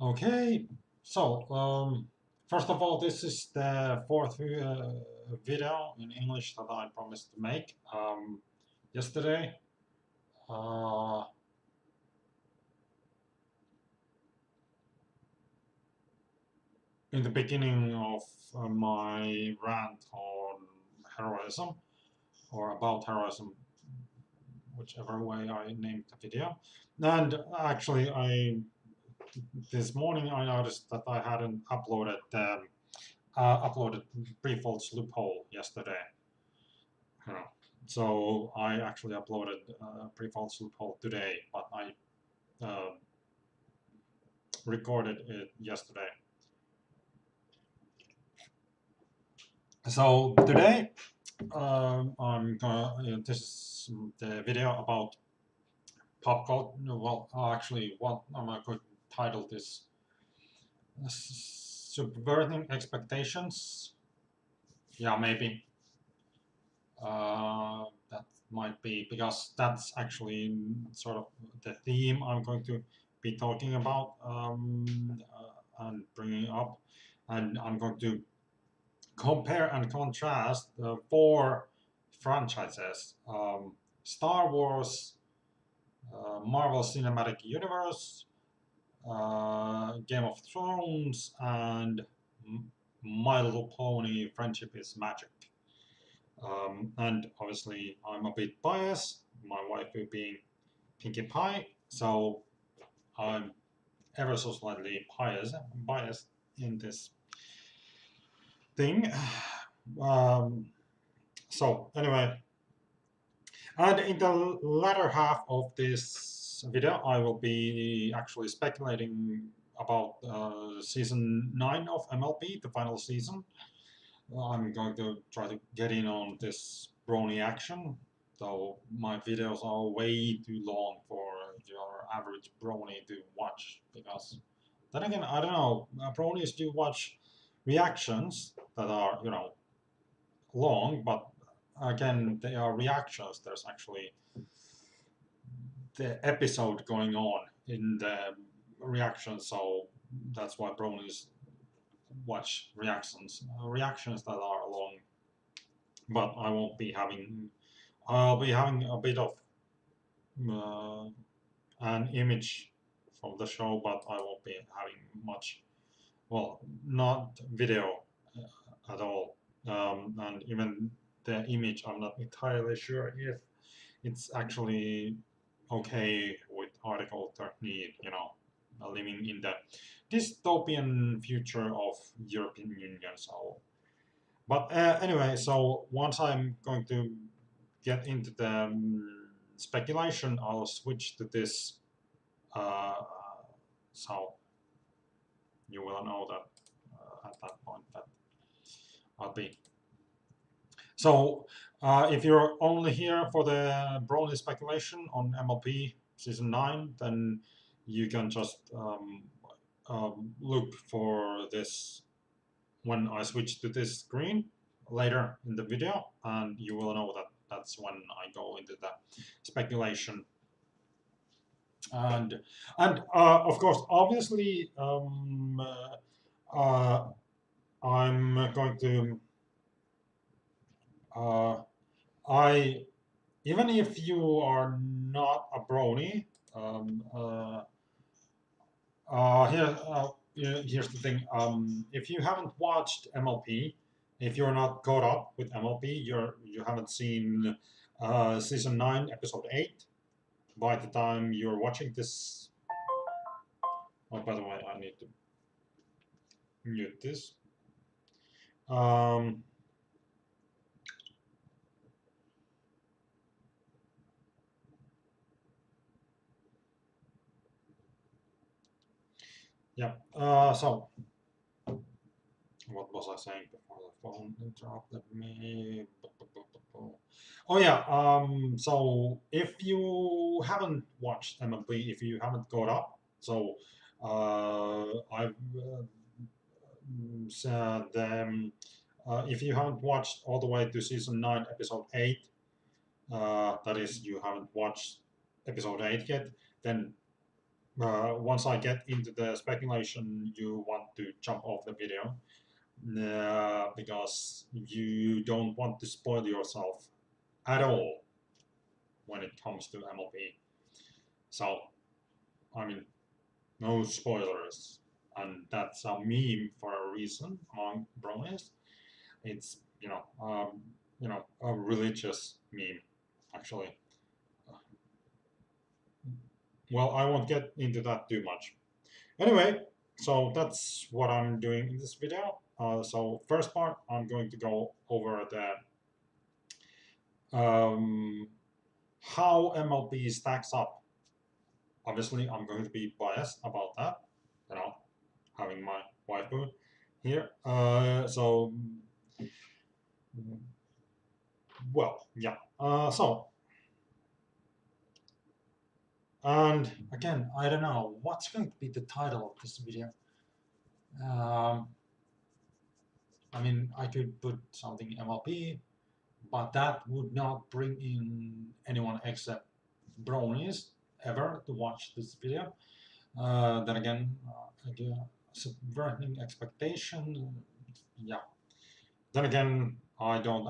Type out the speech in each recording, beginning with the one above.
Okay, so first of all, this is the fourth video in English that I promised to make yesterday. Uh, in the beginning of my rant on heroism, or about heroism, whichever way I named the video. And actually, I this morning I noticed that I hadn't uploaded pre-false loophole yesterday. You know. So I actually uploaded pre-false loophole today, but I recorded it yesterday. So today I'm gonna, this is the video about pop culture. Well, actually, what am I going to title this? Subverting expectations. Yeah, maybe. That might be because that's actually sort of the theme I'm going to be talking about and bringing up. And I'm going to compare and contrast the four franchises: Star Wars, Marvel Cinematic Universe, Game of Thrones, and My Little Pony: Friendship is Magic. And obviously, I'm a bit biased, my wife being Pinkie Pie, so I'm ever so slightly biased in this thing. Um, so, anyway, and in the latter half of this video, I will be actually speculating about season 9 of MLP, the final season. I'm going to try to get in on this brony action, though my videos are way too long for your average brony to watch, because then again, I don't know, bronies do watch reactions that are, long, but again, they are reactions. There's actually the episode going on in the reaction, so that's why bronies watch reactions that are long, but I won't be having. I'll be having a bit of uh, an image from the show, but I won't be having much. Well, not video at all, and even the image, I'm not entirely sure if it's actually okay with article 13. Living in the dystopian future of European Union. So, but anyway, so once I'm going to get into the speculation, I'll switch to this. Uh, so you will know that at that point that I'll be. So if you're only here for the Broly speculation on MLP season 9, then you can just look for this when I switch to this screen later in the video, and you will know that that's when I go into the speculation. And of course, obviously, I'm going to I even if you are not a brony, um, uh, here's the thing. If you haven't watched MLP, if you're not caught up with MLP, you haven't seen season 9, episode 8. By the time you're watching this, oh, by the way, I need to mute this. Um, yeah. So what was I saying before the phone interrupted me? Oh yeah. So if you haven't watched MLB, if you haven't got up, so I've said if you haven't watched all the way to season 9, episode 8, that is, you haven't watched episode 8 yet, then once I get into the speculation, you want to jump off the video because you don't want to spoil yourself at all when it comes to MLP. So, I mean, no spoilers, and that's a meme for a reason among bronies. It's a religious meme, actually. Well, I won't get into that too much. Anyway, so that's what I'm doing in this video. So first part, I'm going to go over the how MLP stacks up. Obviously, I'm going to be biased about that, you know, having my waifu here. Well, yeah. And again, I don't know what's going to be the title of this video. Um, I mean, I could put something MLP, but that would not bring in anyone except bronies ever to watch this video. Then again, subverting expectation, yeah. Then again, I don't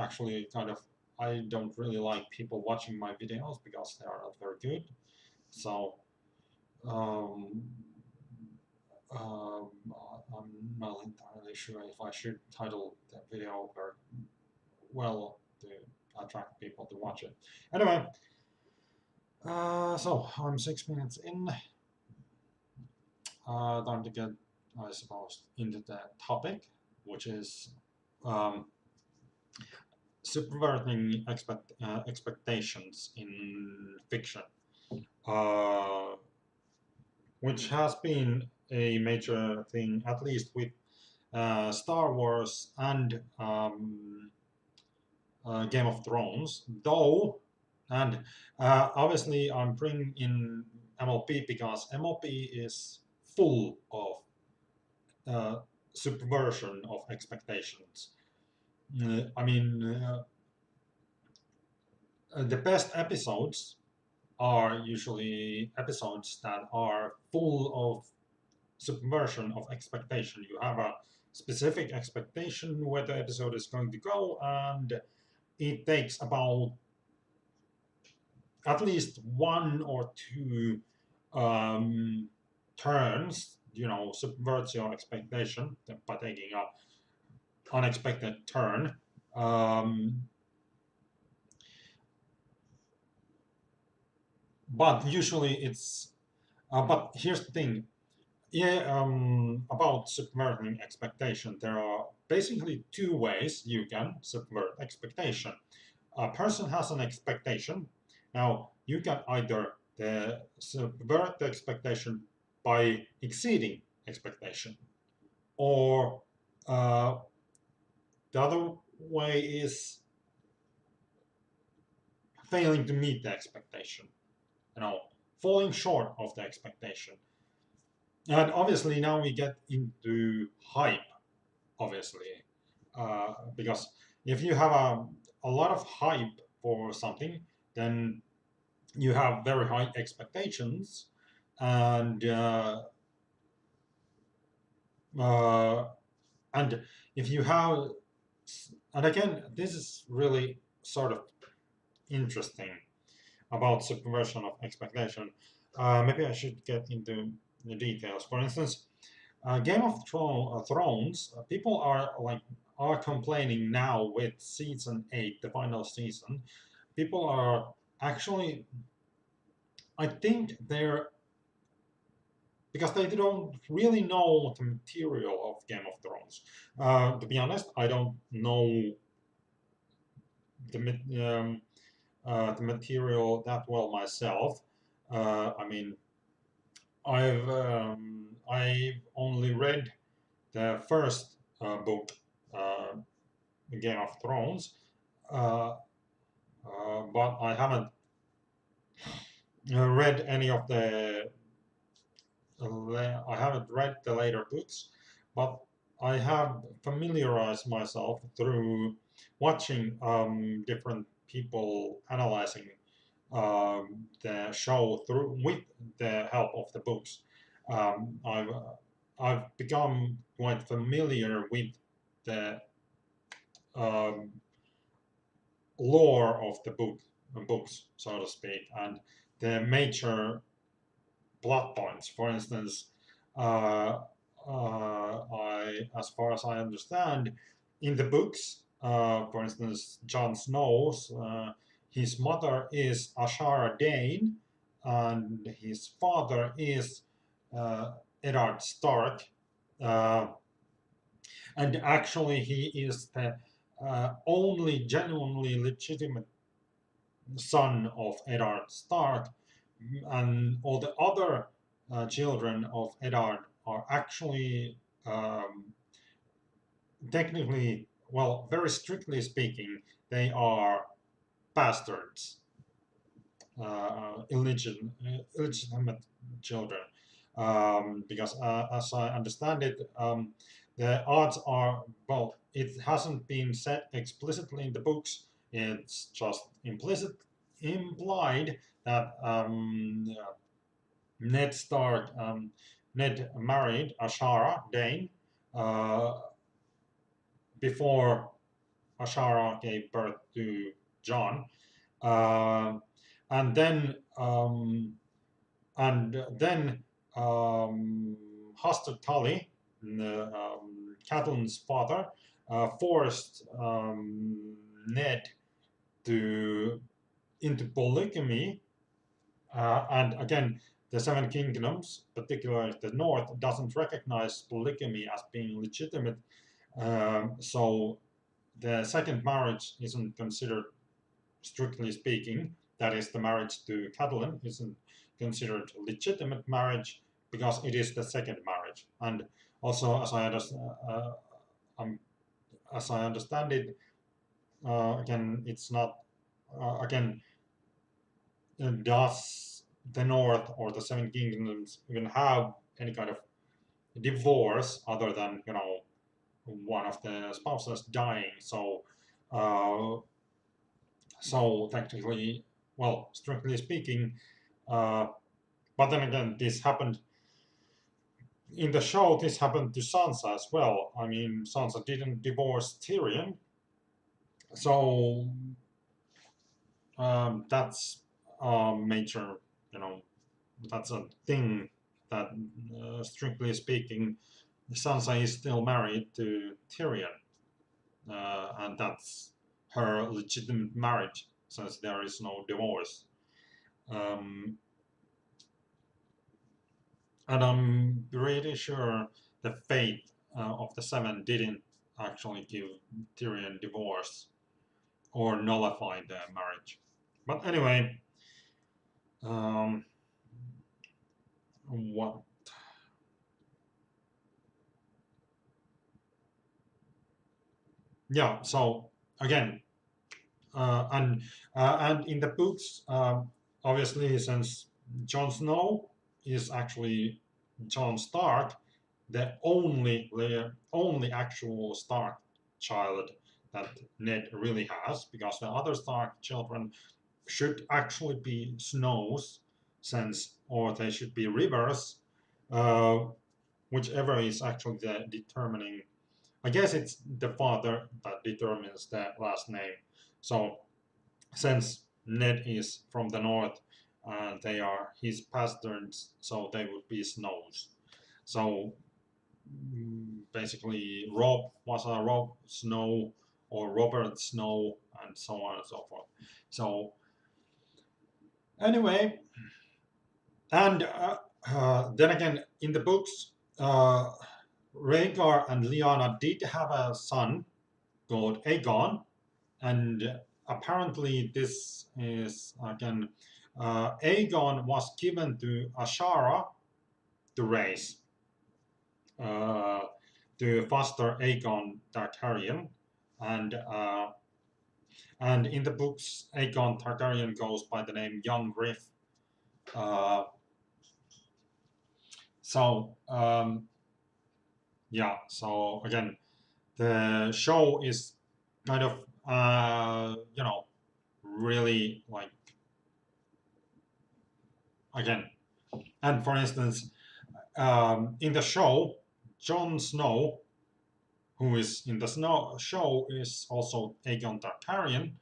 really like people watching my videos because they are not very good. So, um, um, I'm not entirely sure if I should title the video very well to attract people to watch it. Anyway, so I'm 6 minutes in. Time to get, I suppose, into the topic, which is um, subverting expectations in fiction, uh, which has been a major thing, at least with Star Wars and Game of Thrones, though, and obviously I'm bringing in MLP because MLP is full of subversion of expectations. I mean, the best episodes are usually episodes that are full of subversion of expectation. You have a specific expectation where the episode is going to go, and it takes about at least one or two turns, subverts your expectation by taking a unexpected turn. But usually it's but here's the thing. Yeah, about subverting expectation, there are basically two ways you can subvert expectation. A person has an expectation. Now, you can either subvert the expectation by exceeding expectation, or the other way is failing to meet the expectation, falling short of the expectation. And obviously now we get into hype, obviously, because if you have a lot of hype for something, then you have very high expectations, and uh, and if you have, and again, this is really sort of interesting about subversion of expectation. Maybe I should get into the details. For instance, Game of Thrones, people are complaining now with season 8, the final season. People are actually, I think they're, because they don't really know the material of Game of Thrones. To be honest, I don't know the the material that well myself. I mean, I've only read the first book, uh, Game of Thrones, uh, but I haven't read any of the. I haven't read the later books, but I have familiarized myself through watching different people analyzing the show through with the help of the books. I've become quite familiar with the um, lore of the books, so to speak, and the major plot points. For instance, as far as I understand, in the books, for instance, Jon Snow's his mother is Ashara Dane, and his father is uh, Eddard Stark, uh, and actually he is the only genuinely legitimate son of Eddard Stark, and all the other children of Eddard are actually technically, well, very strictly speaking, they are bastards, illegitimate children. Because as I understand it, the odds are, well, it hasn't been said explicitly in the books, it's just implied that Ned Stark, Ned married Ashara Dane uh, before Ashara gave birth to John, uh, and then and then Hoster Tully, Catelyn's father, forced Ned to into polygamy, and again, the Seven Kingdoms, particularly the North, doesn't recognize polygamy as being legitimate. So the second marriage isn't considered, strictly speaking, that is, the marriage to Catelyn isn't considered legitimate marriage because it is the second marriage. And also, um, as I understand it, again, it's not again. Does the North or the Seven Kingdoms even have any kind of divorce other than one of the spouses dying? Uh, so technically, well, strictly speaking, uh, but then again, this happened in the show. This happened to Sansa as well. I mean, Sansa didn't divorce Tyrion, so that's a major, you know, that's a thing that, strictly speaking, Sansa is still married to Tyrion, and that's her legitimate marriage since there is no divorce. Um, and I'm pretty sure the fate of the Seven didn't actually give Tyrion divorce or nullify the marriage. But anyway, um, what? Yeah. So again, and in the books, obviously, since Jon Snow is actually Jon Stark, the only actual Stark child that Ned really has, because the other Stark children should actually be Snows, since or they should be Rivers, uh, whichever is actually the determining. I guess it's the father that determines the last name. So since Ned is from the north and they are his bastards, so they would be Snows. So basically, Rob was a Rob Snow or Robert Snow, and so on and so forth. So anyway, and then again, in the books, uh, Rhaegar and Lyanna did have a son called Aegon, and apparently this is again Aegon was given to Ashara to raise uh, to foster Aegon Targaryen, and and in the books Aegon Targaryen goes by the name Young Griff. Uh, so yeah, so again the show is kind of really like again. And for instance, in the show, Jon Snow, who is in the show, is also Aegon Targaryen,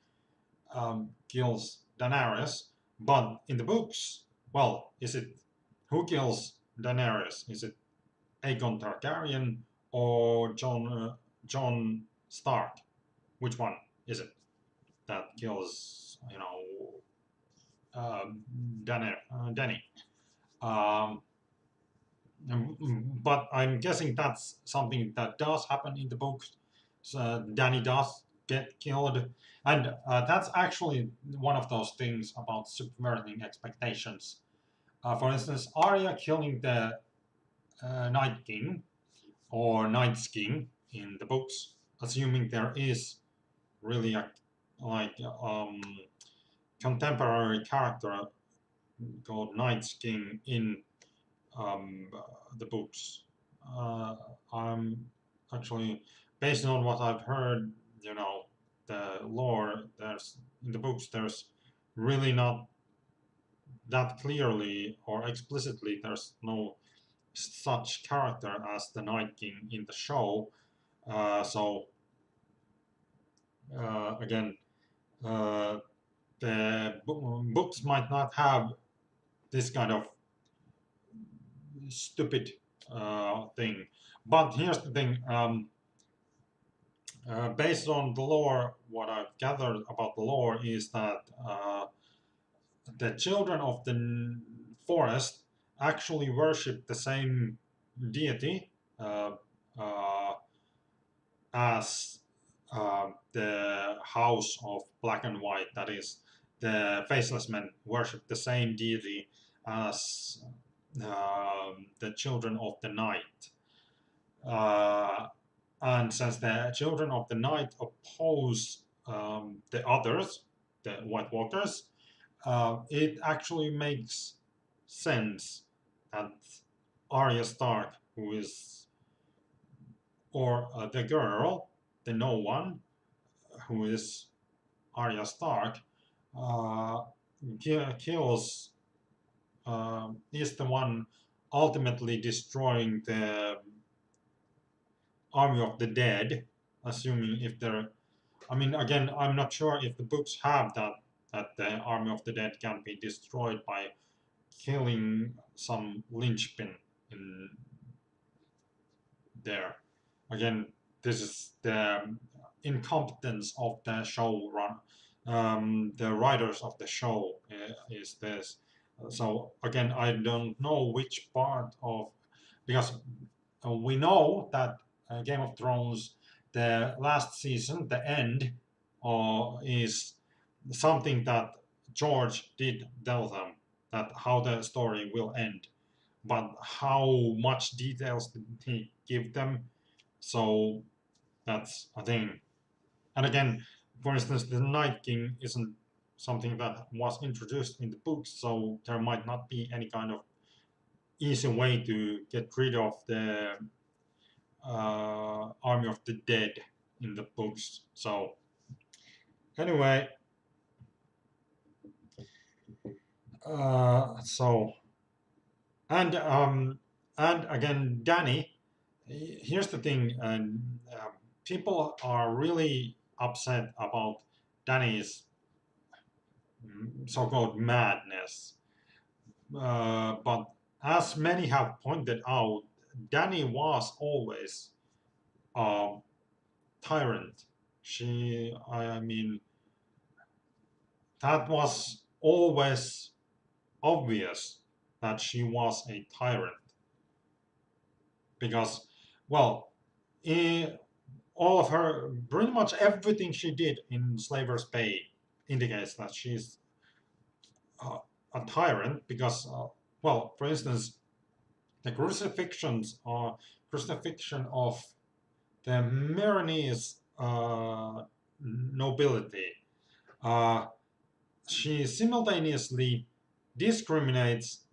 kills Daenerys. But in the books, well, is it who kills Daenerys? Is it Aegon Targaryen or Jon Stark? Which one is it that kills uh, Dany? Um, but I'm guessing that's something that does happen in the books. So Danny does get killed, and that's actually one of those things about subverting expectations. For instance, Arya killing the Night King or Night's King in the books, assuming there is really a like contemporary character called Night's King in um, the books. I'm actually, based on what I've heard, the lore, there's in the books, there's really not that clearly or explicitly, there's no such character as the Night King in the show. Again, uh, the books might not have this kind of stupid thing. But here's the thing. Based on the lore, what I've gathered about the lore is that the children of the forest actually worship the same deity uh, uh, as the House of Black and White. That is, the Faceless Men worship the same deity as the children of the night. Uh, and since the children of the night oppose the others, the White Walkers, it actually makes sense that Arya Stark, who is, or the girl, the No One, who is Arya Stark, uh, kills, is the one ultimately destroying the Army of the Dead, assuming if they're. I mean, again, I'm not sure if the books have that the Army of the Dead can be destroyed by killing some linchpin in there. Again, this is the incompetence of the showrun. The writers of the show is this. So again, I don't know which part of, because we know that Game of Thrones, the last season, the end, is something that George did tell them that how the story will end, but how much details did he give them? So that's a thing. And again, for instance, the Night King isn't something that was introduced in the books, so there might not be any kind of easy way to get rid of the Army of the Dead in the books. So anyway, so and and again, Danny. Here's the thing, and people are really upset about Danny's so-called madness. But as many have pointed out, Danny was always a tyrant. I mean, that was always obvious that she was a tyrant because, well, all of her, pretty much everything she did in Slaver's Bay indicates that she's uh, a tyrant because, well, for instance, the crucifixion of the Maronese nobility. Uh, she simultaneously discriminates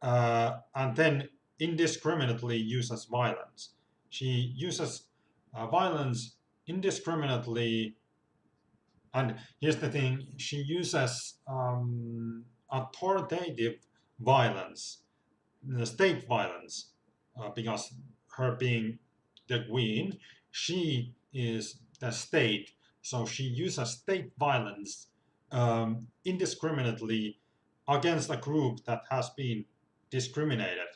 and then indiscriminately uses violence. She uses violence indiscriminately, and here's the thing: she uses authoritative violence, the state violence, because her being the queen, she is the state, so she uses state violence indiscriminately against a group that has been discriminated,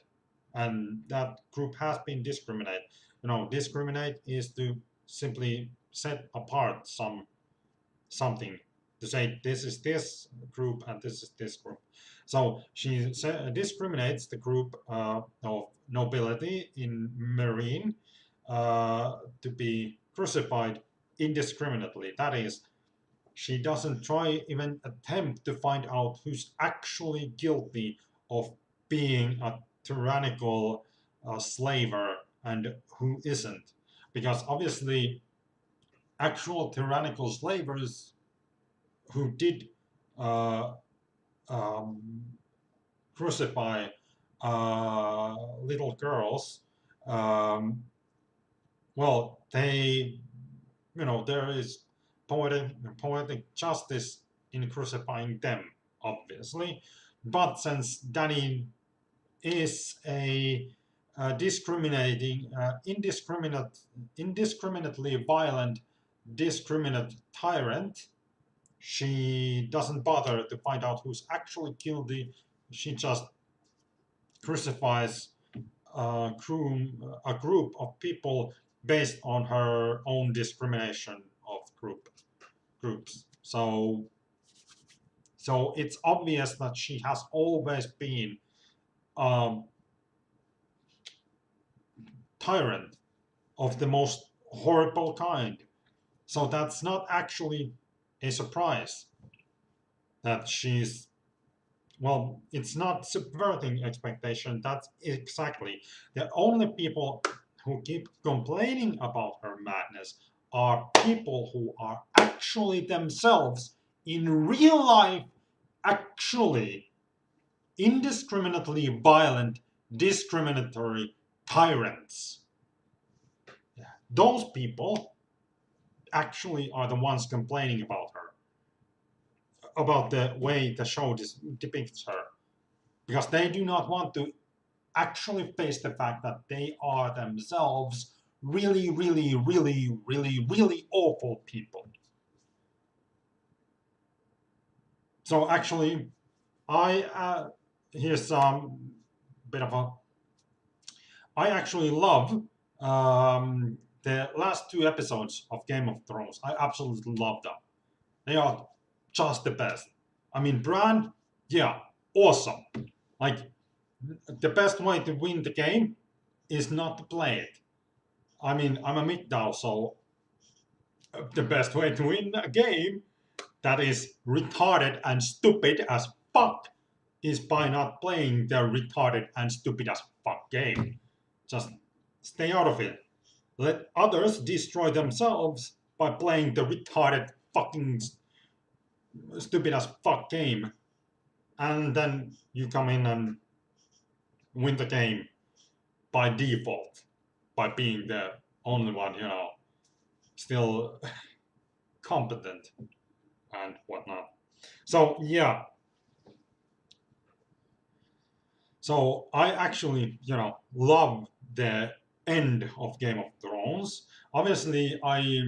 and that group has been discriminated. Discriminate is to simply set apart something, to say this is this group and this is this group. So she discriminates the group of nobility in Marine to be crucified indiscriminately. That is, she doesn't try even attempt to find out who's actually guilty of being a tyrannical slaver and who isn't. Because obviously, actual tyrannical slavers who did uh, um, crucify little girls, um, well, there is poetic justice in crucifying them, obviously. But since Danny is a discriminating, indiscriminately violent, discriminate tyrant, she doesn't bother to find out who's actually guilty. She just crucifies a group of people based on her own discrimination of groups. So it's obvious that she has always been a tyrant of the most horrible kind. So that's not actually a surprise that she's, well, it's not subverting expectation. That's exactly. The only people who keep complaining about her madness are people who are actually themselves in real life, actually indiscriminately violent, discriminatory tyrants. Those people actually are the ones complaining about her, about the way the show depicts her, because they do not want to actually face the fact that they are themselves really, really, really, really, really awful people. So actually, I here's some bit of a. I actually love the last two episodes of Game of Thrones. I absolutely love them. They are just the best. I mean, Bran, yeah, awesome. Like, the best way to win the game is not to play it. I mean, I'm a MGTOW, so the best way to win a game that is retarded and stupid as fuck is by not playing the retarded and stupid as fuck game. Just stay out of it. Let others destroy themselves by playing the retarded fucking stupid as fuck game. And then you come in and win the game by default, by being the only one, still competent and whatnot. So yeah, so I actually, love the end of Game of Thrones. Obviously, I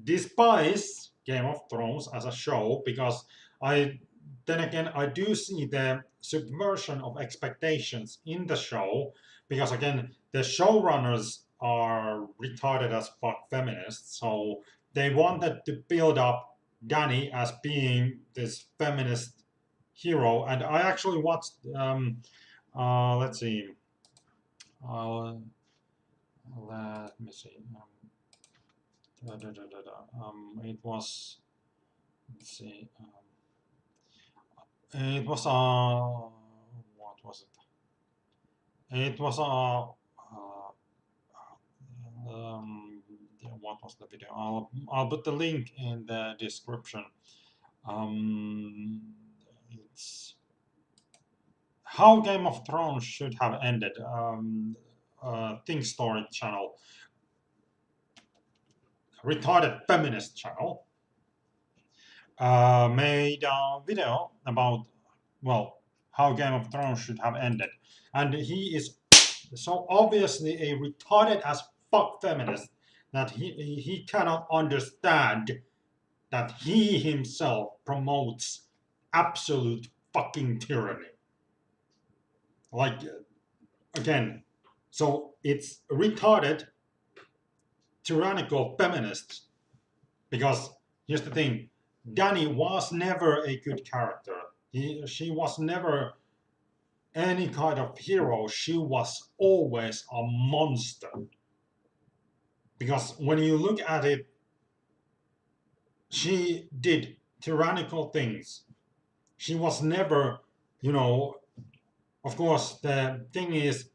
despise Game of Thrones as a show because I, then again, I do see the subversion of expectations in the show because again, the showrunners are retarded as fuck feminists, so they wanted to build up Dany as being this feminist hero, and I actually watched. Let's see. Uh, Let me see. It was. Let's see. It was what was it? It was yeah, what was the video? I'll put the link in the description. It's how Game of Thrones should have ended. Think Story channel, retarded feminist channel, made a video about, well, how Game of Thrones should have ended. And he is so obviously a retarded as fuck feminist that he cannot understand that he himself promotes absolute fucking tyranny. Like, again, so it's retarded, tyrannical feminists. Because here's the thing, Danny was never a good character. She was never any kind of hero. She was always a monster. Because when you look at it, she did tyrannical things. She was never, you know, of course, the thing is,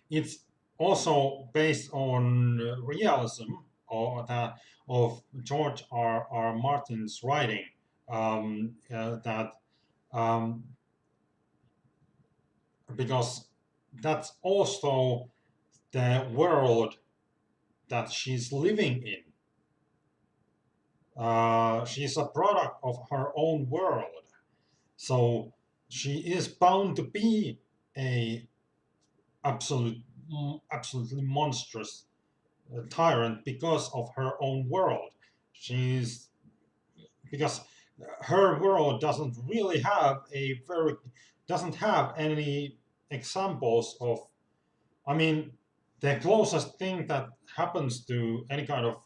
it's also based on realism or that of George R. Martin's writing. That um, because that's also the world that she's living in. She's a product of her own world, so she is bound to be a absolute, absolutely monstrous tyrant because of her own world. She's because her world doesn't have any examples of. I mean, the closest thing that happens to any kind of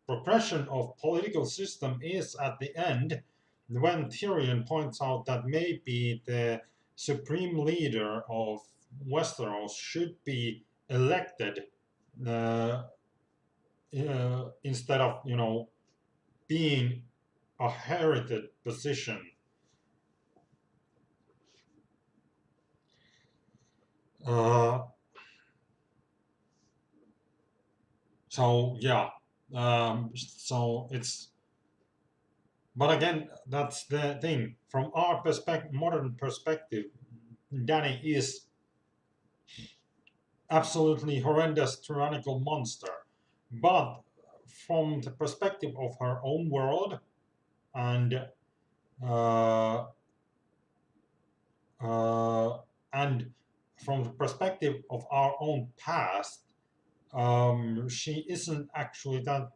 progression of political system is at the end when Tyrion points out that maybe the supreme leader of Westeros should be elected uh, instead of being a herited position. Uh, so yeah, so it's but again that's the thing from our perspective, modern perspective. Danny is absolutely horrendous tyrannical monster, but from the perspective of her own world and uh, uh, and from the perspective of our own past, she isn't actually that.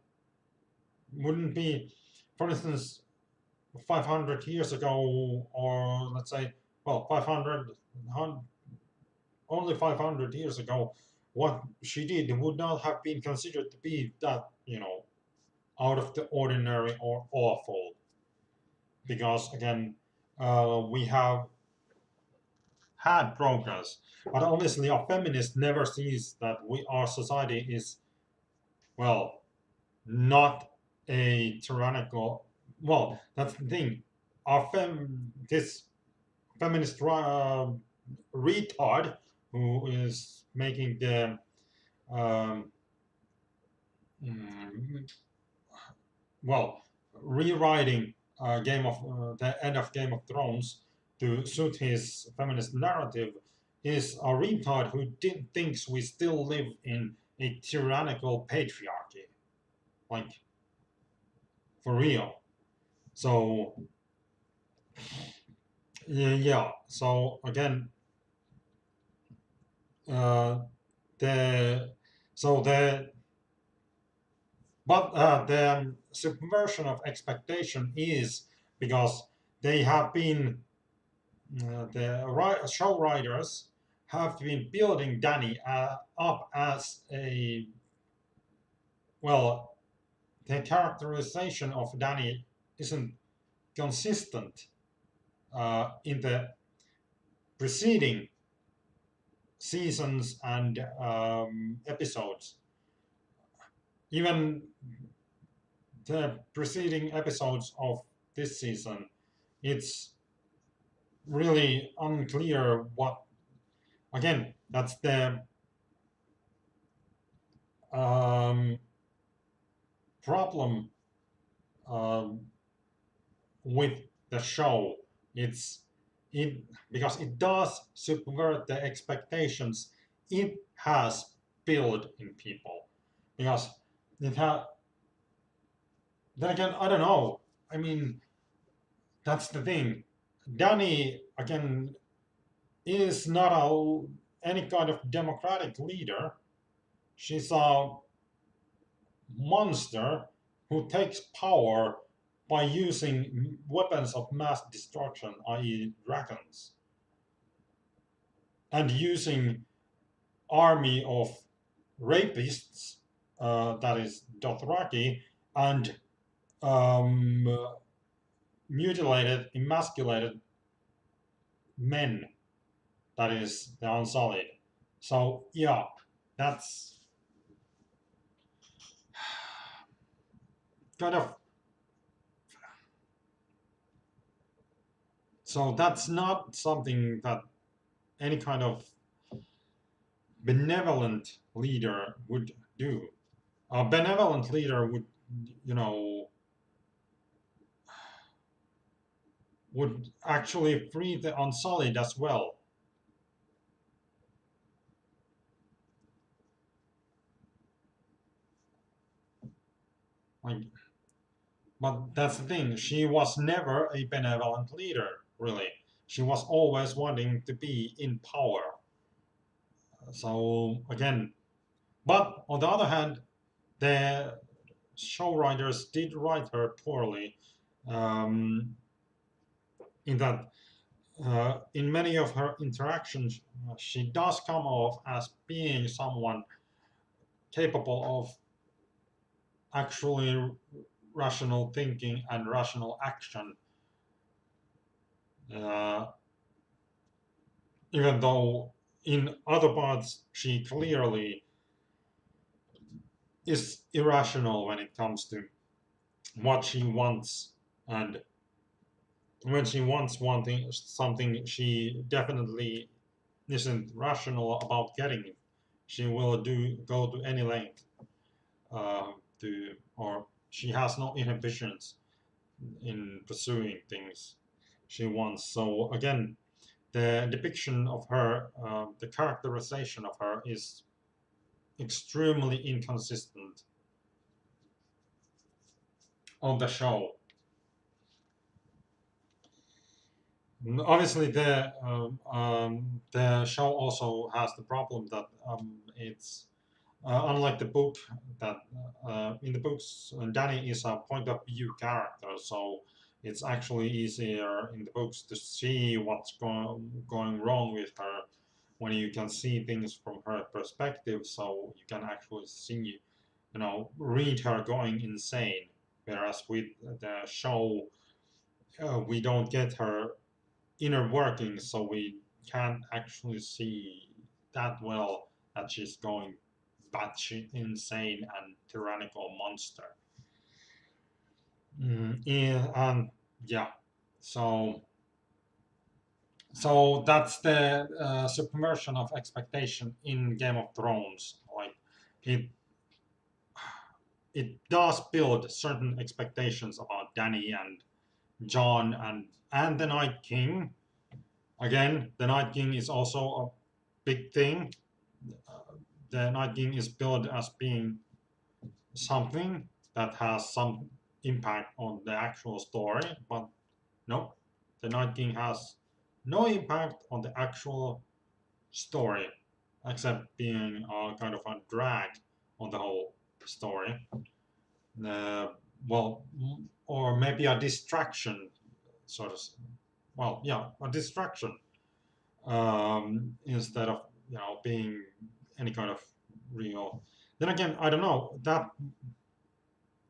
Wouldn't be, for instance, 500 years ago, or let's say, well, 500, only 500 years ago, what she did would not have been considered to be that, out of the ordinary or awful. Because again, we have had progress, but obviously, a feminist never sees that our society is, well, not a tyrannical. Well, that's the thing. This feminist retard who is making the um, mm, well, rewriting the end of Game of Thrones to suit his feminist narrative is a retard who thinks we still live in a tyrannical patriarchy, like for real. So yeah. So again, uh, the so the but the subversion of expectation is because they have been the show writers have been building Danny up as a, well, the characterization of Danny isn't consistent in the preceding seasons and episodes. Even the preceding episodes of this season, it's really unclear what. Again, that's the um, problem um, with the show. It's it because it does subvert the expectations it has built in people. Because it has. Then again, I don't know. I mean, that's the thing. Danny again is not any kind of democratic leader. She's a monster who takes power by using weapons of mass destruction, i.e., dragons, and using army of rapists, that is Dothraki, and um, mutilated, emasculated men, that is the Unsullied. So yeah, that's kind of so that's not something that any kind of benevolent leader would do. A benevolent leader would, you know, would actually free the Unsullied as well. Like, but that's the thing. She was never a benevolent leader, really. She was always wanting to be in power. So again, but on the other hand, the show writers did write her poorly, um, in that in many of her interactions, she does come off as being someone capable of actually rational thinking and rational action, uh, even though in other parts she clearly is irrational when it comes to what she wants, and when she wants wanting something, she definitely isn't rational about getting it. She will go to any length to, or she has no inhibitions in pursuing things she wants. So again, the depiction of her, the characterization of her is extremely inconsistent on the show. Obviously, the show also has the problem that it's unlike the book, that in the books Danny is a point of view character, so it's actually easier in the books to see what's going wrong with her when you can see things from her perspective, so you can actually see, read her going insane. Whereas with the show, we don't get her inner workings, so we can't actually see that well that she's going batshit insane and tyrannical monster. Yeah, so that's the submersion of expectation in Game of Thrones. Like it it does build certain expectations about Dany and Jon and the Night King. Again, the Night King is also a big thing. The Night King is built as being something that has some impact on the actual story, but no, the Night King has no impact on the actual story, except being a kind of a drag on the whole story. Uh, well, or maybe a distraction, sort of. Well, yeah, a distraction, instead of being any kind of real. Then again, I don't know that.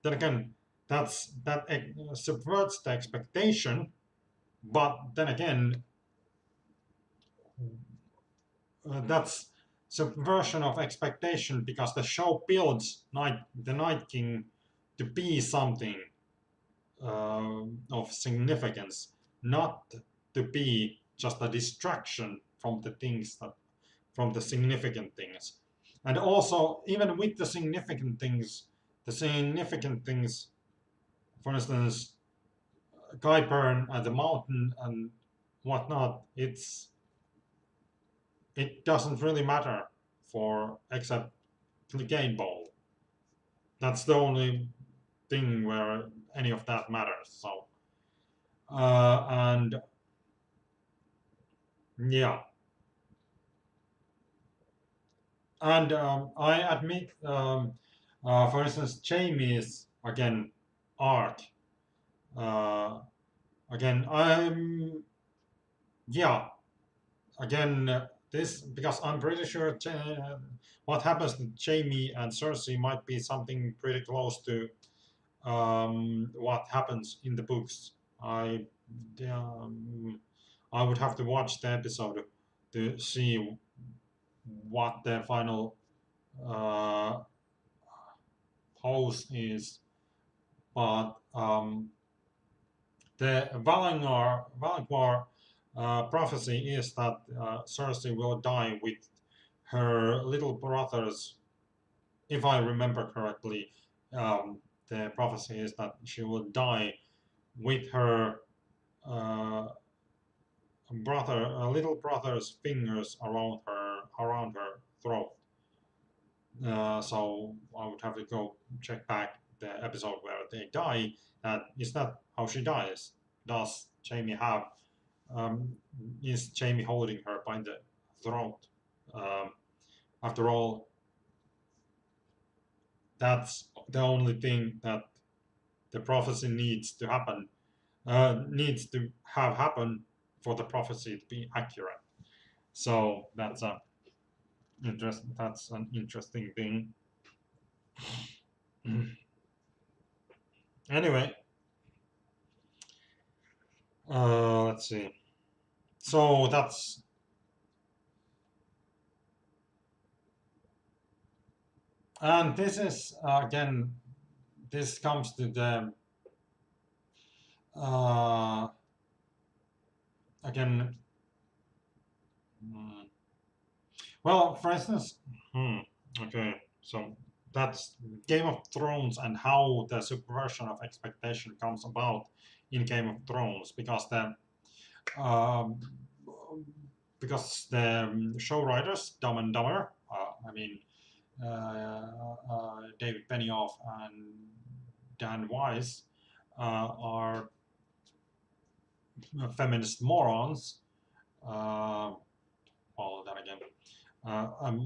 Then again, that subverts the expectation. But then again, that's subversion of expectation because the show builds the Night King to be something of significance, not to be just a distraction from from the significant things. And also, even with the significant things, for instance, Qyburn and the mountain and whatnot, it doesn't really matter for except the game ball. That's the only thing where any of that matters. So and Yeah, and I admit, for instance, Jamie's again art. Uh, again, yeah, again this because I'm pretty sure what happens to Jamie and Cersei might be something pretty close to what happens in the books. I um, I would have to watch the episode to see what the final uh, pose is, but the Valangor prophecy is that Cersei will die with her little brothers. If I remember correctly, the prophecy is that she will die with her uh, little brother's fingers around her throat. So I would have to go check back the episode where they die. Is that how she dies? Does Jamie have um, is Jamie holding her by the throat? Um, After all, that's the only thing that the prophecy needs to happen, needs to have happen for the prophecy to be accurate. So that's an interesting thing. Anyway, let's see. So that's and this is again. This comes to the uh, again. mm, Well, for instance, hmm, okay, so that's Game of Thrones and how the subversion of expectation comes about in Game of Thrones um, because the show writers Dumb and Dumber, David Benioff and Dan Weiss are feminist morons. Uh, well, then again,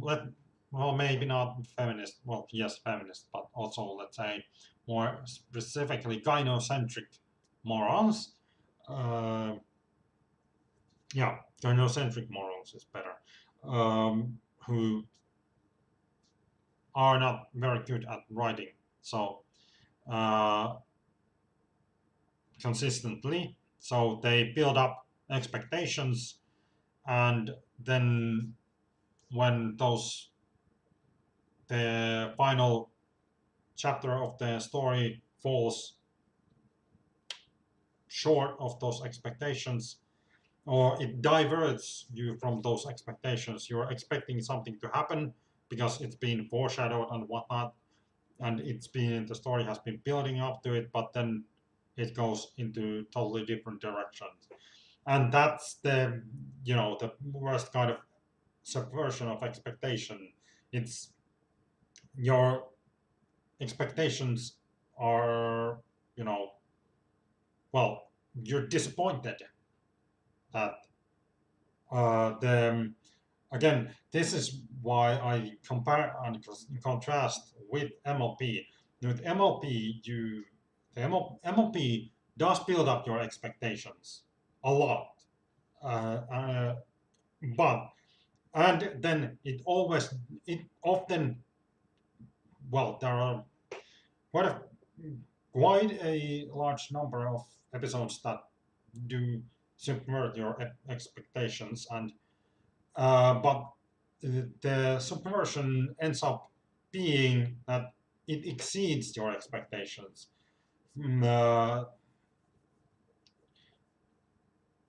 let well maybe not feminist. Well, yes, feminist, but also let's say more specifically gynocentric morons. Uh, yeah, gynocentric morons is better. Who are not very good at writing. So uh, consistently. So they build up expectations, and then when those the final chapter of the story falls short of those expectations, or it diverts you from those expectations. You're expecting something to happen because it's been foreshadowed and whatnot, and the story has been building up to it, but then it goes into totally different directions. And that's the worst kind of subversion of expectation. It's your expectations are, you know, well, you're disappointed that the again, this is why I compare and contrast with MLP. With MLP, MLP does build up your expectations a lot, uh, but and then it often there are quite a quite a large number of episodes that do subvert your expectations, and but the subversion ends up being that it exceeds your expectations. Mm,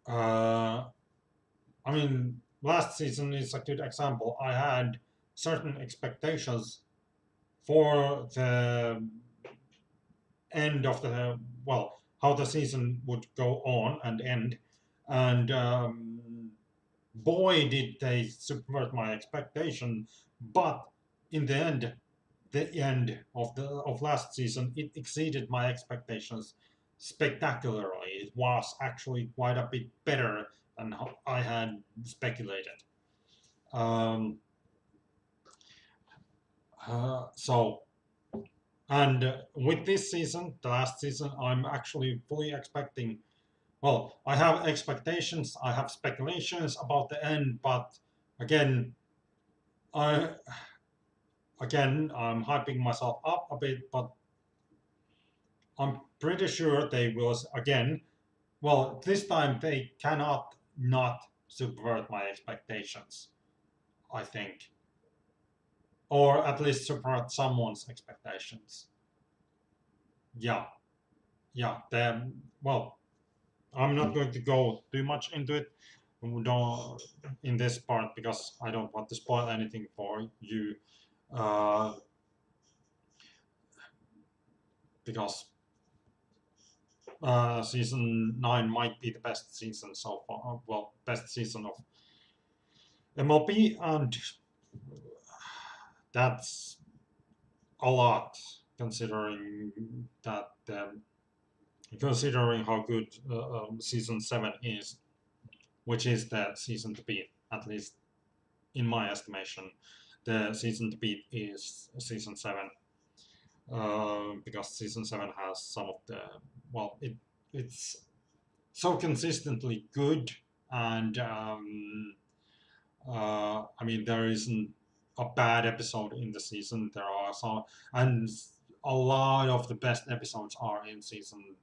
uh, I mean, last season is a good example. I had certain expectations for the end of the how the season would go on and end, and boy did they subvert my expectation. But in the end of the of last season, it exceeded my expectations spectacularly. It was actually quite a bit better than I had speculated. Um, so, and with this season, the last season, I'm actually fully expecting. Well, I have expectations, I have speculations about the end, but again, I I'm hyping myself up a bit, but I'm pretty sure they will again. Well, this time they cannot not subvert my expectations. I think, or at least subvert someone's expectations. Yeah, yeah. Then, well, I'm not going to go too much into it. Don't, in this part because I don't want to spoil anything for you. Uh, because season 9 might be the best season so far. Well, best season of MLP, and that's a lot considering that considering how good season 7 is, which is the season to beat, at least in my estimation. The season to beat is season 7, because season 7 has some of the, well, it's so consistently good, and I mean, there isn't a bad episode in the season. There are some, and a lot of the best episodes are in season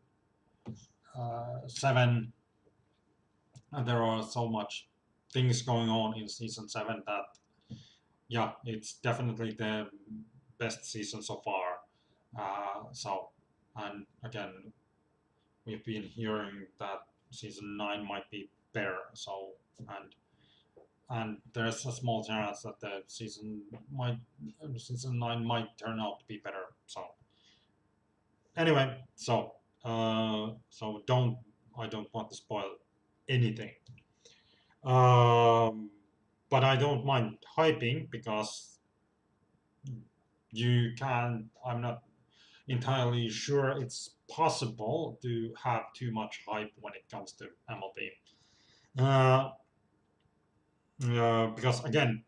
7, and there are so much things going on in season 7 that, yeah, it's definitely the best season so far. So, and again, we've been hearing that season 9 might be better. So, and there's a small chance that the season 9 might turn out to be better. So anyway, so don't, I don't want to spoil anything. Um, but I don't mind hyping because you can. I'm not entirely sure it's possible to have too much hype when it comes to MLB. Uh, because again,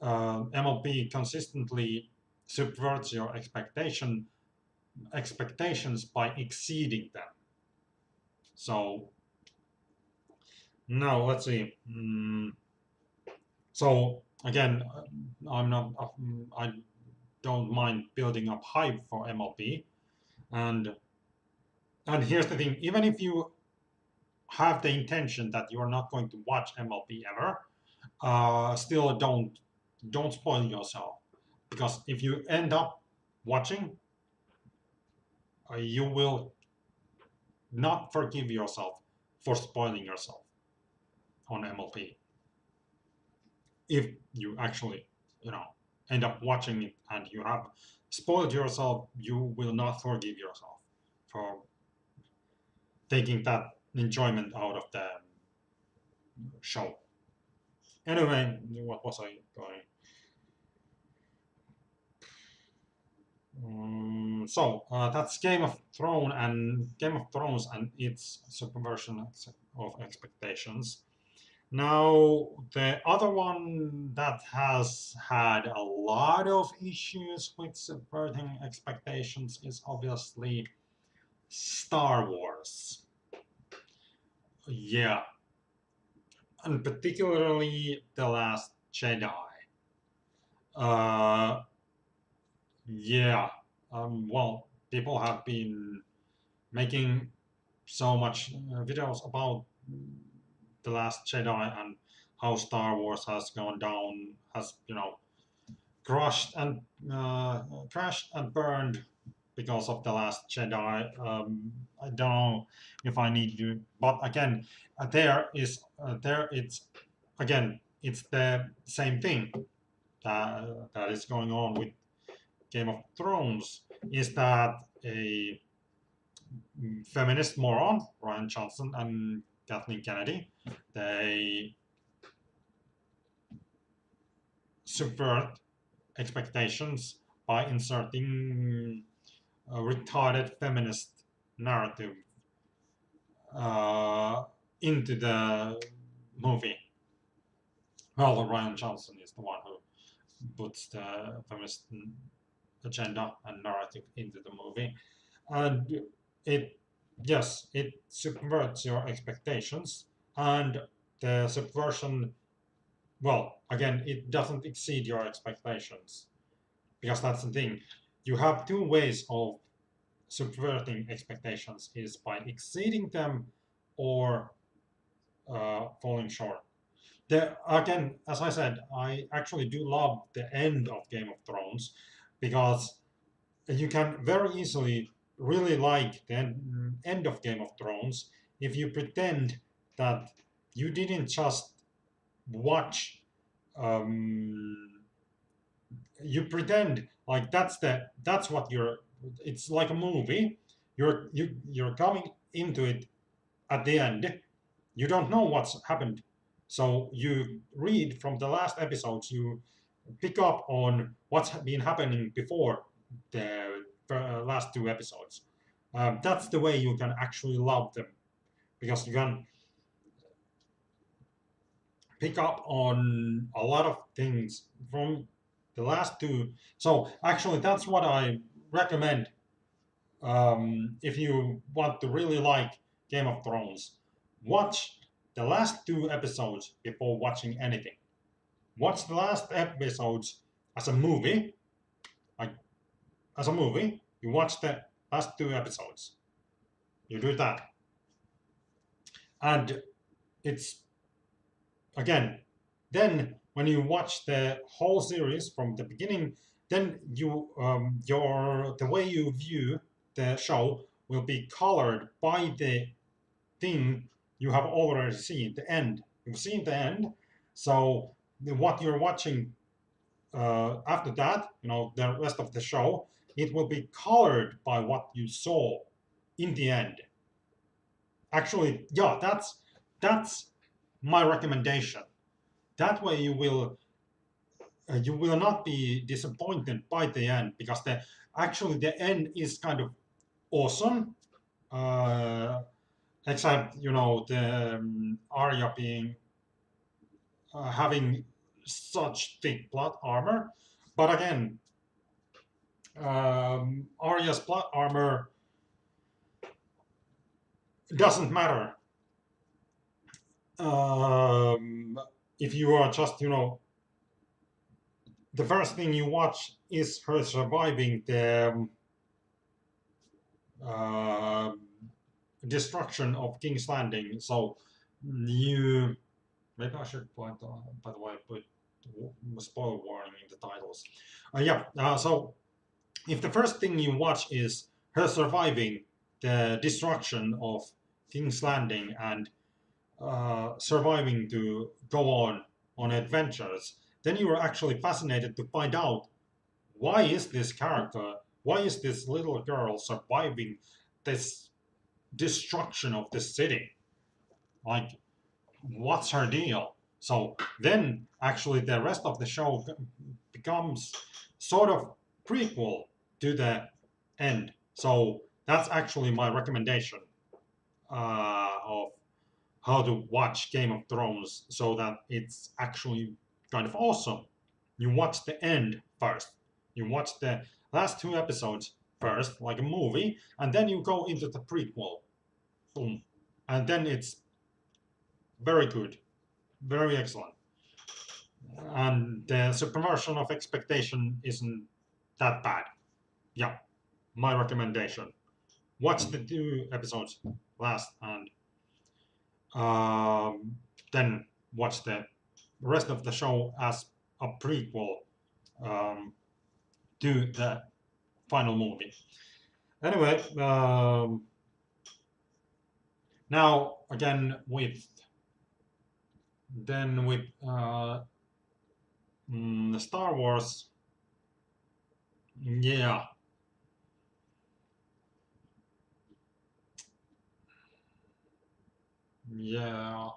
MLB consistently subverts your expectations by exceeding them. So now let's see. So again, I'm not. I don't mind building up hype for MLB, and here's the thing: even if you have the intention that you are not going to watch MLB ever, still don't spoil yourself, because if you end up watching, you will not forgive yourself for spoiling yourself on MLP. If you actually, you know, end up watching it and you have spoiled yourself, you will not forgive yourself for taking that enjoyment out of the show. Anyway, what was I going? That's Game of Thrones and its subversion of expectations. Now, the other one that has had a lot of issues with subverting expectations is obviously Star Wars. Yeah, and particularly The Last Jedi. Uh, yeah, well, people have been making so much videos about The Last Jedi and how Star Wars has gone down, has, you know, crushed and crashed and burned because of The Last Jedi. I don't know if I need to, but again, there it's again it's the same thing that is going on with Game of Thrones. Is that a feminist moron, Ryan Johnson and Kathleen Kennedy? They subvert expectations by inserting a retarded feminist narrative uh, into the movie. Well, Ryan Johnson is the one who puts the feminist agenda and narrative into the movie, and it, yes, it subverts your expectations, and the subversion, well, again, it doesn't exceed your expectations, because that's the thing. You have two ways of subverting expectations: is by exceeding them or falling short. Again, as I said, I actually do love the end of Game of Thrones, because you can very easily really like the end of Game of Thrones if you pretend that you didn't just watch. Um, you pretend like that's what you're. It's like a movie. You're coming into it at the end. You don't know what's happened, so you read from the last episodes. You pick up on what's been happening before the last two episodes. That's the way you can actually love them, because you can pick up on a lot of things from the last two. So actually, that's what I recommend if you want to really like Game of Thrones. Watch the last two episodes before watching anything. Watch the last episodes as a movie, like as a movie. You watch the last two episodes. You do that, and it's again. Then when you watch the whole series from the beginning, then the way you view the show will be colored by the thing you have already seen, the end. You've seen the end, so what you're watching after that, the rest of the show, it will be colored by what you saw in the end. Actually, yeah, that's my recommendation. That way you will not be disappointed by the end, because the end is kind of awesome. Uh, Except the Arya being having such thick plot armor, but again, Arya's plot armor doesn't matter if you are just the first thing you watch is her surviving the uh, destruction of King's Landing. So you maybe I should point by the way put spoiler warning in the titles. Yeah. So if the first thing you watch is her surviving the destruction of King's Landing and surviving to go on adventures, then you are actually fascinated to find out why is this little girl surviving this destruction of this city? Like, what's her deal? So then, actually, the rest of the show becomes sort of prequel to the end. So that's actually my recommendation of how to watch Game of Thrones, so that it's actually kind of awesome. You watch the end first. You watch the last two episodes first, like a movie, and then you go into the prequel. Boom. And then it's very good, very excellent. And the subversion of expectation isn't that bad. Yeah, my recommendation. Watch the two episodes last, and um, then watch the rest of the show as a prequel um, to the final movie. Anyway, now again with Star Wars. Yeah, yeah.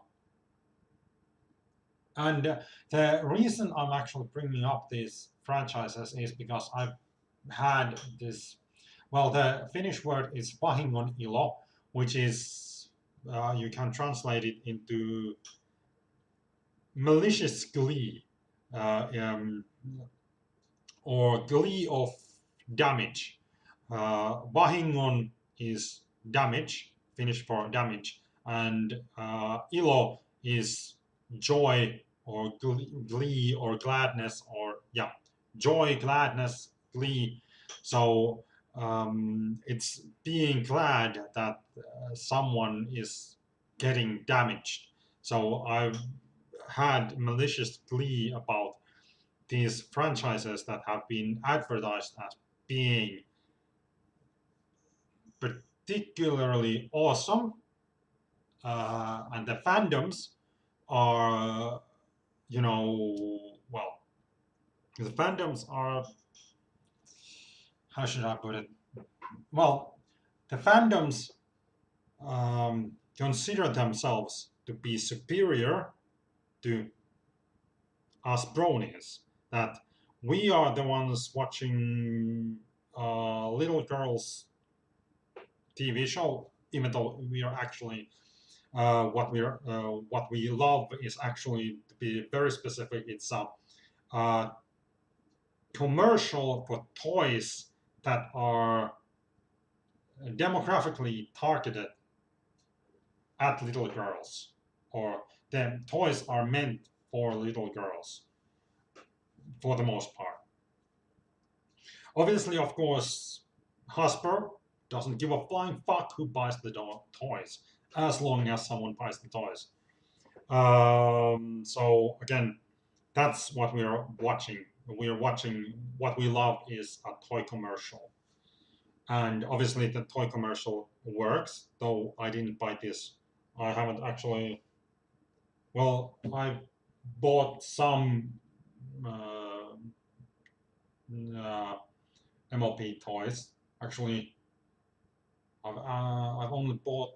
And the reason I'm actually bringing up these franchises is because I've had this. Well, the Finnish word is vahingon ilo, which is you can translate it into malicious glee, um, or glee of damage. Vahingon is damage, Finnish for damage, and ilo is joy or glee or gladness, or yeah, joy, gladness, glee. So it's being glad that someone is getting damaged. So I've had malicious glee about these franchises that have been advertised as being particularly awesome, and the fandoms are, well, the fandoms are, how should I put it? Well, the fandoms consider themselves to be superior to us bronies. That we are the ones watching little girls TV show, even though we are actually what we love is actually, to be very specific, it's a commercial for toys that are demographically targeted at little girls, or the toys are meant for little girls for the most part. Obviously, of course, Hasbro doesn't give a flying fuck who buys the toys, as long as someone buys the toys. So again, that's what we are watching. We are watching, what we love is a toy commercial. And obviously the toy commercial works, though I didn't buy this. I haven't actually, well, I bought some uh, uh, MLP toys. Actually, I've only bought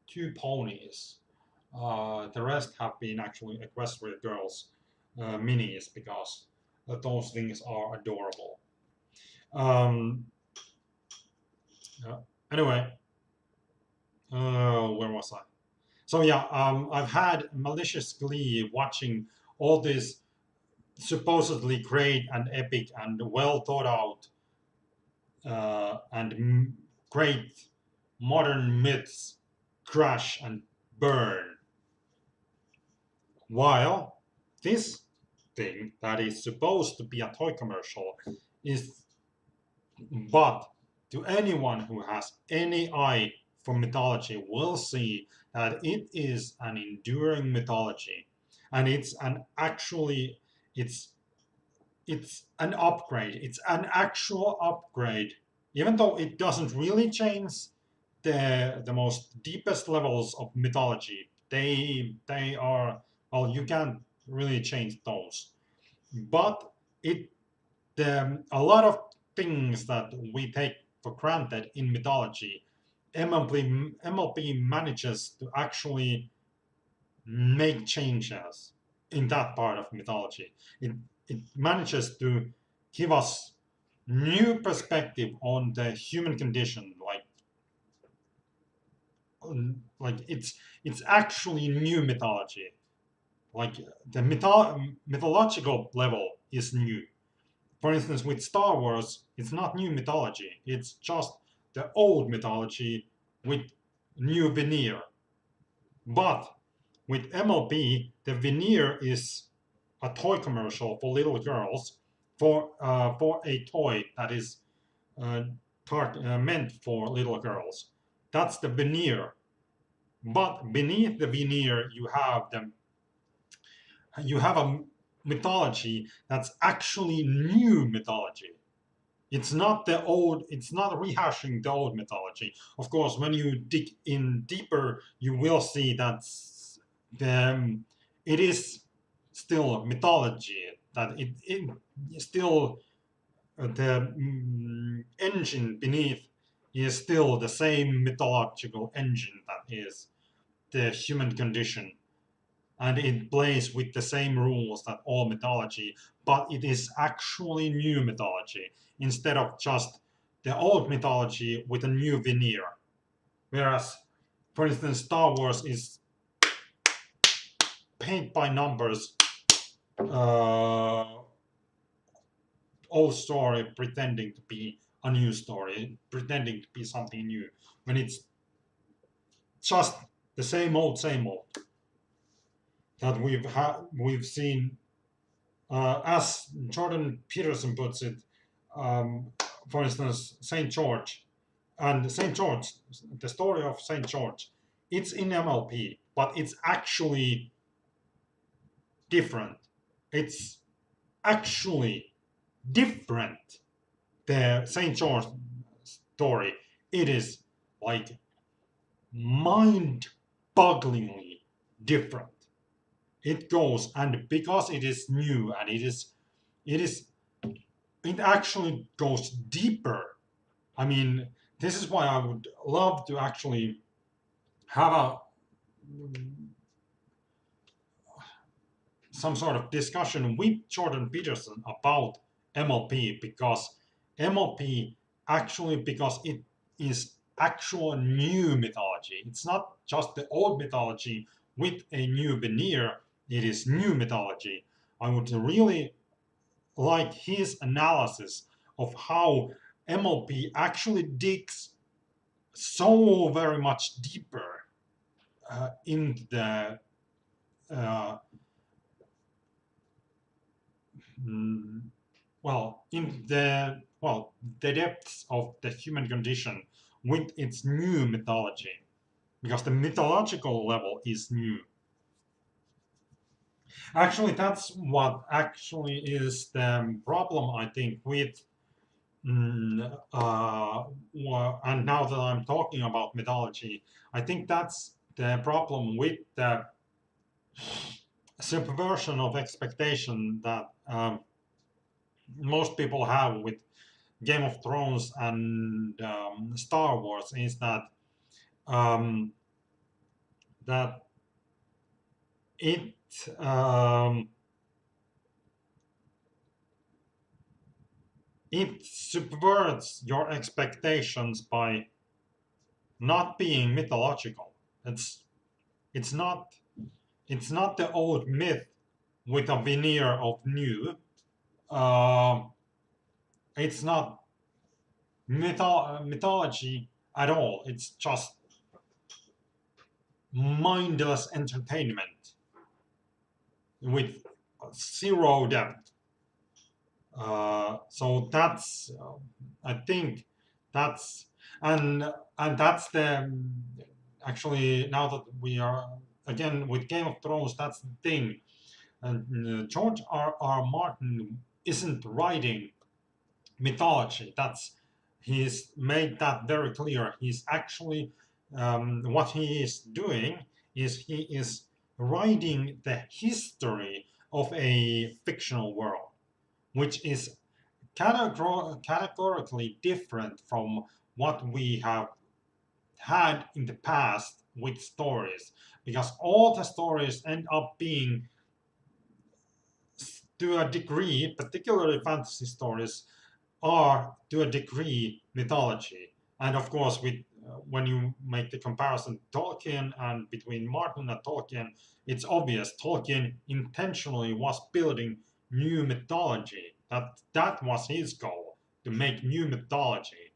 two ponies. The rest have been actually Equestria Girls minis, because those things are adorable. Um, anyway, where was I? So yeah, I've had malicious glee watching all these supposedly great and epic and well thought out and great modern myths crash and burn, while this thing that is supposed to be a toy commercial is, but to anyone who has any eye for mythology will see that it is an enduring mythology, and it's an actually, it's it's an upgrade, it's an actual upgrade, even though it doesn't really change the most deepest levels of mythology. They are, well, you can't really change those, but it a lot of things that we take for granted in mythology, MLP manages to actually make changes in that part of mythology. It manages to give us new perspective on the human condition, like it's actually new mythology. Like the mythological level is new. For instance, with Star Wars, it's not new mythology. It's just the old mythology with new veneer. But with MLB, the veneer is a toy commercial for little girls, for a toy that is uh, meant for little girls. That's the veneer. But beneath the veneer, you have a mythology that's actually new mythology. It's not rehashing the old mythology. Of course, when you dig in deeper, you will see that the it is still mythology, that it still the engine beneath is still the same mythological engine that is the human condition, and it plays with the same rules that all mythology, but it is actually new mythology instead of just the old mythology with a new veneer. Whereas, for instance, Star Wars is paint by numbers uh, old story pretending to be a new story, pretending to be something new, when it's just the same old that we've seen. As Jordan Peterson puts it, um, for instance, Saint George and Saint George, the story of Saint George, it's in MLP, but it's actually different. It's actually different. The Saint George story, it is like mind-bogglingly different. It goes, and because it is new and it is it actually goes deeper. I mean, this is why I would love to actually have a some sort of discussion with Jordan Peterson about MLP, because MLP actually, because it is actual new mythology. It's not just the old mythology with a new veneer. It is new mythology. I would really like his analysis of how MLP actually digs so very much deeper in the uh, mm, the depths of the human condition with its new mythology, because the mythological level is new. Actually, that's what actually is the problem, I think, with and now that I'm talking about mythology, I think that's the problem with the subversion of expectation that most people have with Game of Thrones and Star Wars, is um, that it um, it subverts your expectations by not being mythological. It's it's not it's not the old myth with a veneer of new. Uh, it's not mythology at all. It's just mindless entertainment with zero depth. So that's, I think, that's and that's the actually, now that we are again with Game of Thrones, that's the thing. And George R. Martin isn't writing mythology. That's He's made that very clear. He's actually what he is doing is he is writing the history of a fictional world, which is categorically different from what we have had in the past with stories, because all the stories end up being, to a degree, particularly fantasy stories, are to a degree mythology. And of course, with when you make the comparison Tolkien and between Martin and Tolkien, it's obvious Tolkien intentionally was building new mythology. That was his goal, to make new mythology.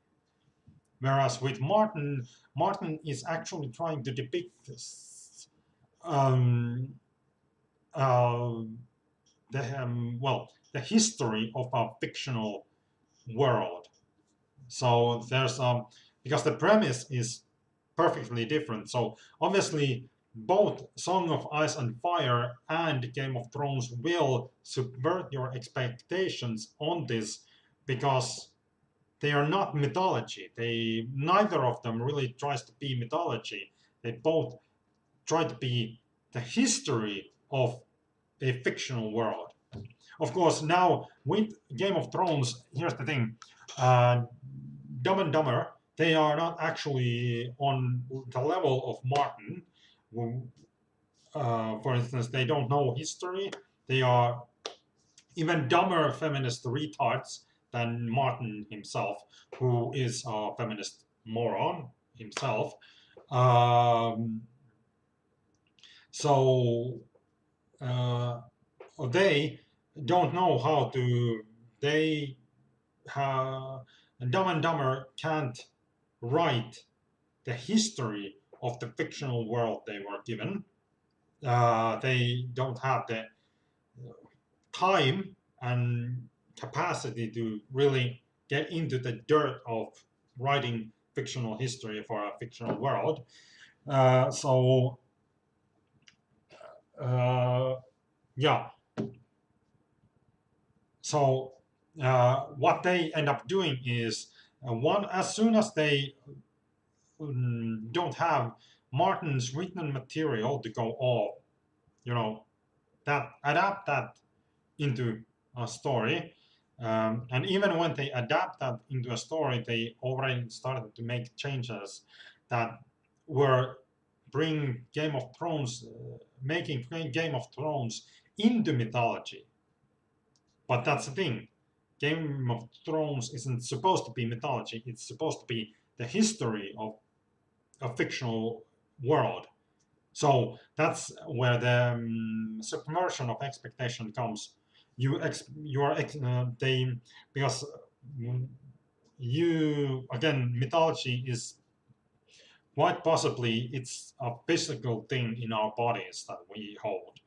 Whereas with Martin, Martin is actually trying to depict this, um, uh, the history of a fictional world. So there's because the premise is perfectly different. So obviously both Song of Ice and Fire and Game of Thrones will subvert your expectations on this, because they are not mythology. They Neither of them really tries to be mythology. They both try to be the history of a fictional world. Of course, now with Game of Thrones, here's the thing: uh, Dumb and Dumber, they are not actually on the level of Martin. For instance, they don't know history. They are even dumber feminist retards than Martin himself, who is a feminist moron himself. Um, so uh, they don't know how to. They Dumb and Dumber can't write the history of the fictional world they were given. They don't have the time and capacity to really get into the dirt of writing fictional history for a fictional world. So uh, yeah, so what they end up doing is one as soon as they don't have Martin's written material to go off, you know, that adapt that into a story. And even when they adapt that into a story, they already started to make changes that were bring Game of Thrones, making Game of Thrones into mythology. But that's the thing. Game of Thrones isn't supposed to be mythology. It's supposed to be the history of a fictional world. So that's where the subversion of expectation comes. You are they because you again mythology is quite possibly it's a physical thing in our bodies that we hold.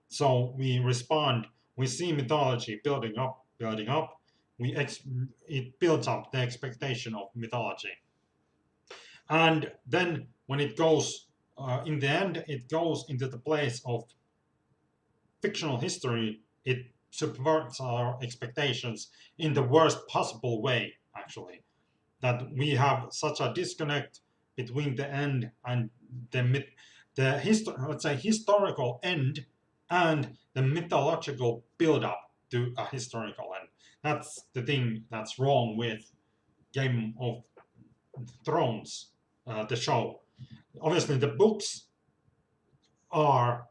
So we respond. We see mythology building up. It builds up the expectation of mythology, and then when it goes in the end, it goes into the place of fictional history. It subverts our expectations in the worst possible way, actually. That we have such a disconnect between the end and the myth, let's say historical end and the mythological build-up to a historical end. That's the thing that's wrong with Game of Thrones, the show. Obviously, the books are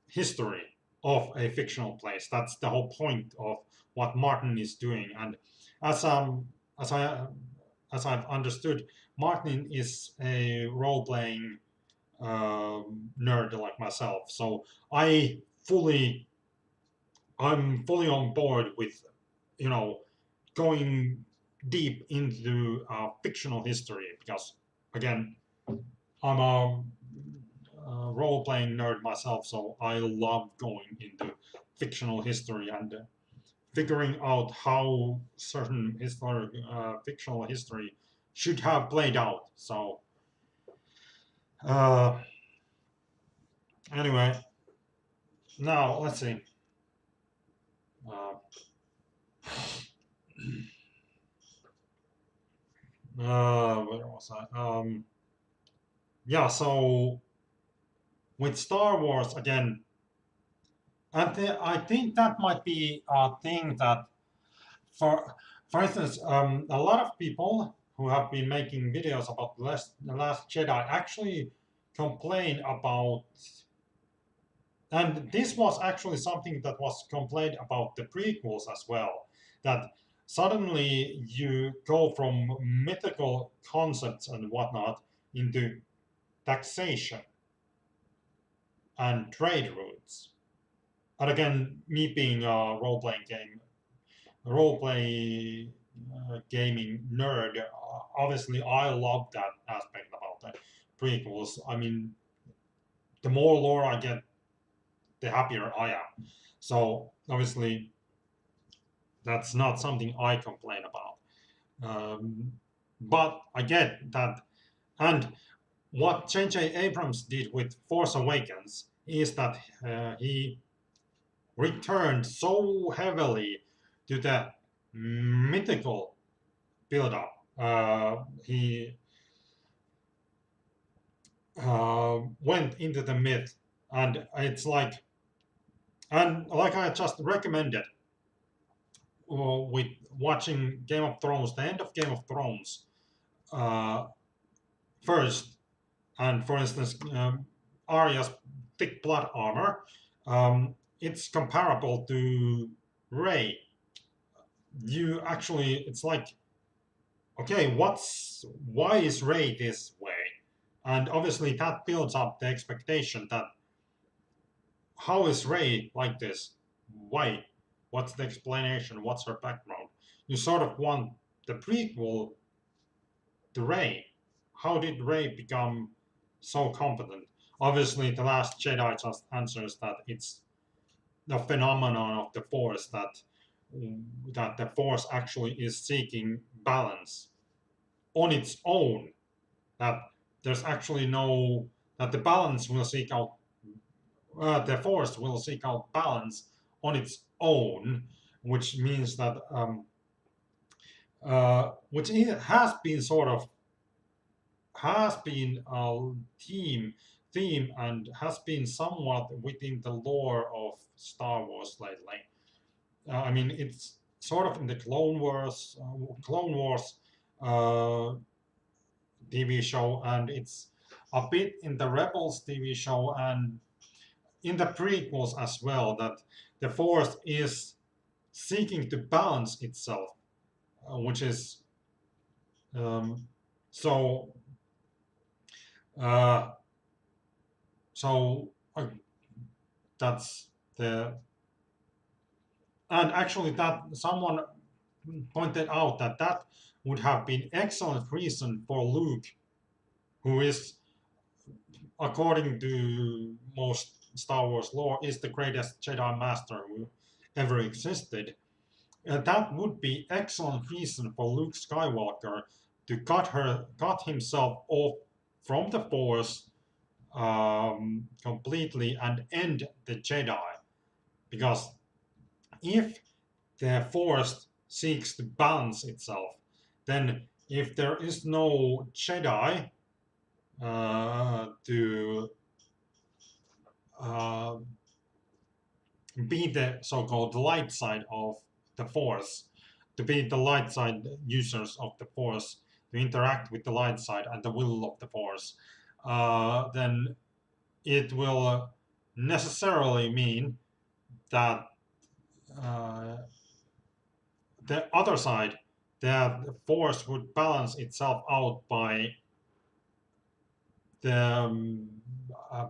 history of a fictional place. That's the whole point of what Martin is doing. And as as I as I've understood, Martin is a role playing nerd like myself. So fully I'm fully on board with you know going deep into fictional history because again I'm a role playing nerd myself, so I love going into fictional history and figuring out how certain fictional history should have played out. So, uh, anyway, now let's see. Uh, where was I? Yeah, so with Star Wars again, I think that might be a thing that for for instance, a lot of people who have been making videos about the Last Jedi actually complain about, and this was actually something that was complained about the prequels as well, that suddenly you go from mythical concepts and whatnot into taxation and trade routes. And again, me being a role play gaming nerd, obviously I love that aspect about the prequels. I mean, the more lore I get, the happier I am. So obviously, that's not something I complain about. But I get that, and what J.J. Abrams did with Force Awakens is that he returned so heavily to the mythical build-up. He went into the myth, and it's like, and like I just recommended with watching Game of Thrones, the end of Game of Thrones uh, first, and for instance, Arya's thick blood armor, it's comparable to Rey. You actually, it's like, okay, why is Rey this way? And obviously that builds up the expectation that how is Rey like this? Why? What's the explanation? What's her background? You sort of want the prequel to Rey. How did Rey become so competent? Obviously, The Last Jedi just answers that it's the phenomenon of the Force that the Force actually is seeking balance on its own. That there's actually no that the balance will seek out the Force will seek out balance on its own, which means that which has been sort of has been a theme and has been somewhat within the lore of Star Wars lately. I mean, it's sort of in the Clone Wars uh, TV show, and it's a bit in the Rebels TV show, and in the prequels as well. That the Force is seeking to balance itself, which is um, so. Uh, so that's the and actually that someone pointed out that that would have been excellent reason for Luke, who is, according to most Star Wars lore, is the greatest Jedi Master who ever existed. That would be excellent reason for Luke Skywalker to cut himself off from the Force completely and end the Jedi. Because if the Force seeks to balance itself, then if there is no Jedi to uh, be the so-called light side of the Force, to be the light side users of the Force, to interact with the light side and the will of the Force, then it will necessarily mean that uh, the other side, the Force would balance itself out the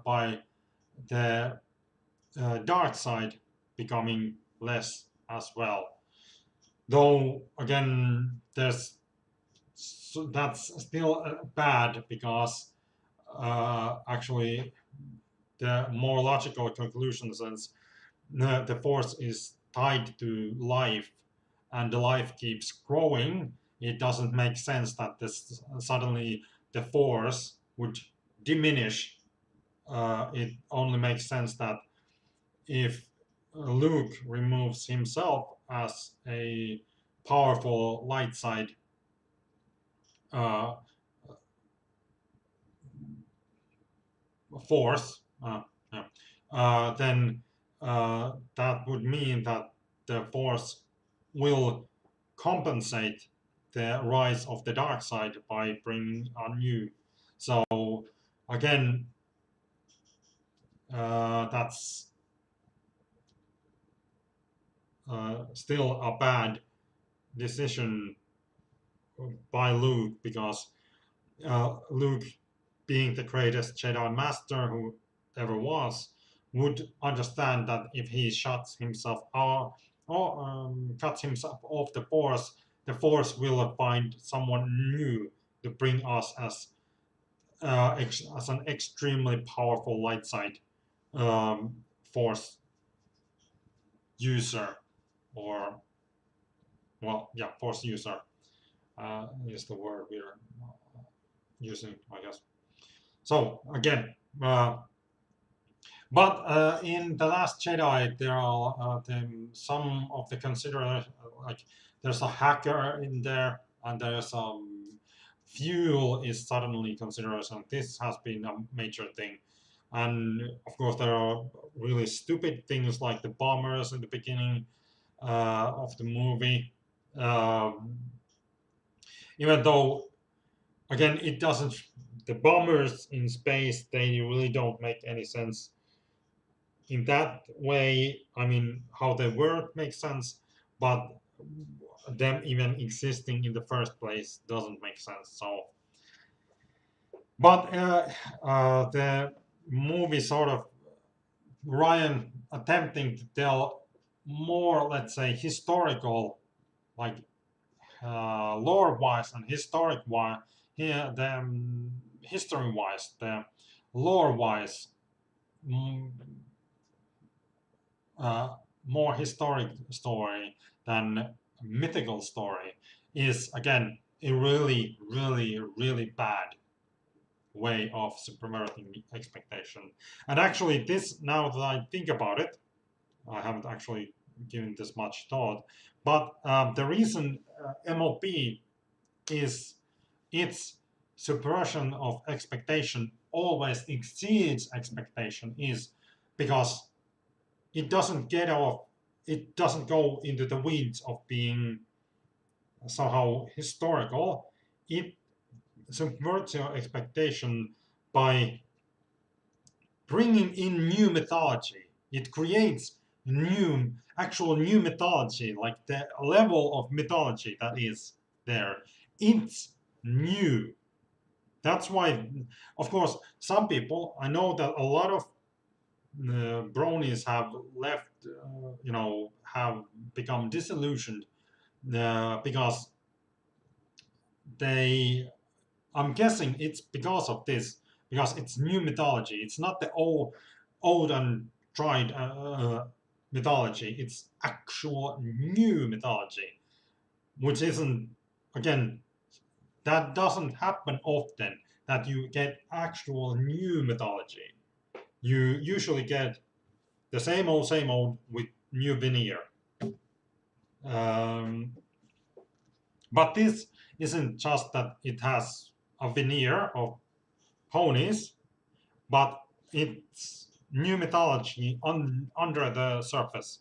by the dark side becoming less as well. Though again, that's still bad because actually the more logical conclusion since the Force is tied to life and the life keeps growing, it doesn't make sense that this suddenly the Force would diminish. It only makes sense that if Luke removes himself as a powerful light side uh, force, yeah, then that would mean that the Force will compensate the rise of the dark side by bringing a new. So again, that's still a bad decision by Luke because Luke, being the greatest Jedi Master who ever was, would understand that if he shuts himself out or cuts himself off the Force will find someone new to bring us as an extremely powerful light side um, Force user, or well, yeah, Force user is the word we're using, I guess. So again, but in the Last Jedi, there are some of the consider like there's a hacker in there, and there's fuel is suddenly consideration. This has been a major thing, and of course there are really stupid things like the bombers in the beginning of the movie. Um, Even though again it doesn't, the bombers in space they really don't make any sense in that way. I mean, how they work makes sense, but them even existing in the first place doesn't make sense. So, but the movie sort of Ryan attempting to tell more, let's say, historical, like lore-wise and historic-wise, here the history-wise, the lore-wise, mm, uh, more historic story than mythical story is again a really, really, really bad way of subverting expectation. And actually, this now that I think about it, I haven't actually given this much thought, but the reason MLP is its suppression of expectation always exceeds expectation is because it doesn't get off, it doesn't go into the weeds of being somehow historical. It subverts your expectation by bringing in new mythology. It creates actual new mythology, like the level of mythology that is there. It's new. That's why, of course, some people, I know that a lot of bronies have left, have become disillusioned because they, I'm guessing it's because of this, because it's new mythology. It's not the old and tried mythology. It's actual new mythology, which isn't, again, that doesn't happen often, that you get actual new mythology. You usually get the same old with new veneer. Um, but this isn't just that it has a veneer of ponies, but it's new mythology under the surface.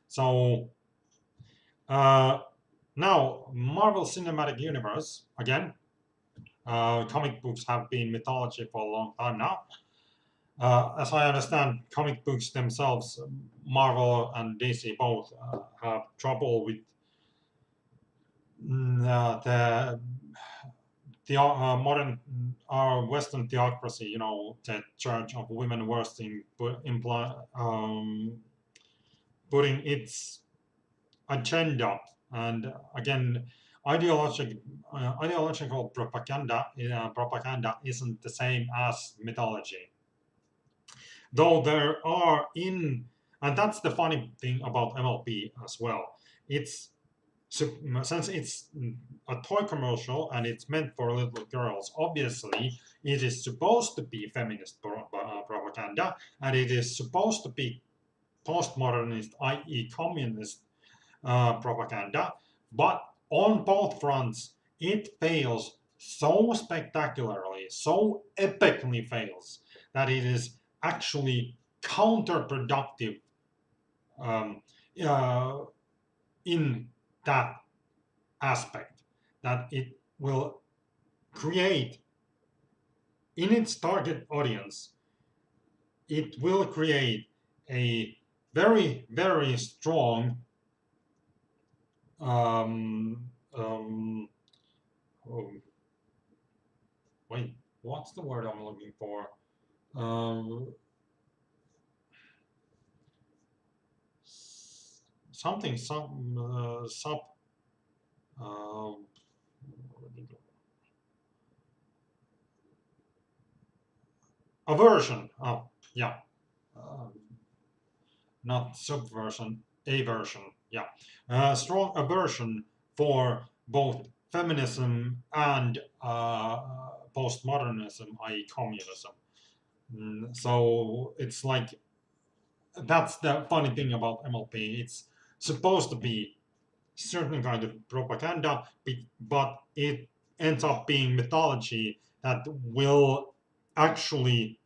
So uh, now, Marvel Cinematic Universe, again, comic books have been mythology for a long time now. As I understand, comic books themselves, Marvel and DC both have trouble with the modern Western theocracy, the Church of Women worsting, putting its agenda and again ideological propaganda isn't the same as mythology, though there are in, and that's the funny thing about MLP as well. It's since it's a toy commercial and it's meant for little girls, obviously it is supposed to be feminist propaganda, and it is supposed to be postmodernist, i.e., communist propaganda. But on both fronts, it fails so spectacularly, so epically fails, that it is actually counterproductive um, uh, in that aspect, that it will create in its target audience, it will create a very, very strong um, um, oh, wait, what's the word I'm looking for? Um, something, sub, uh, aversion. Oh, yeah. Um, Not subversion, aversion. Yeah. Strong aversion for both feminism and postmodernism, i.e., communism. So it's like that's the funny thing about MLP. It's supposed to be certain kind of propaganda, but it ends up being mythology that will actually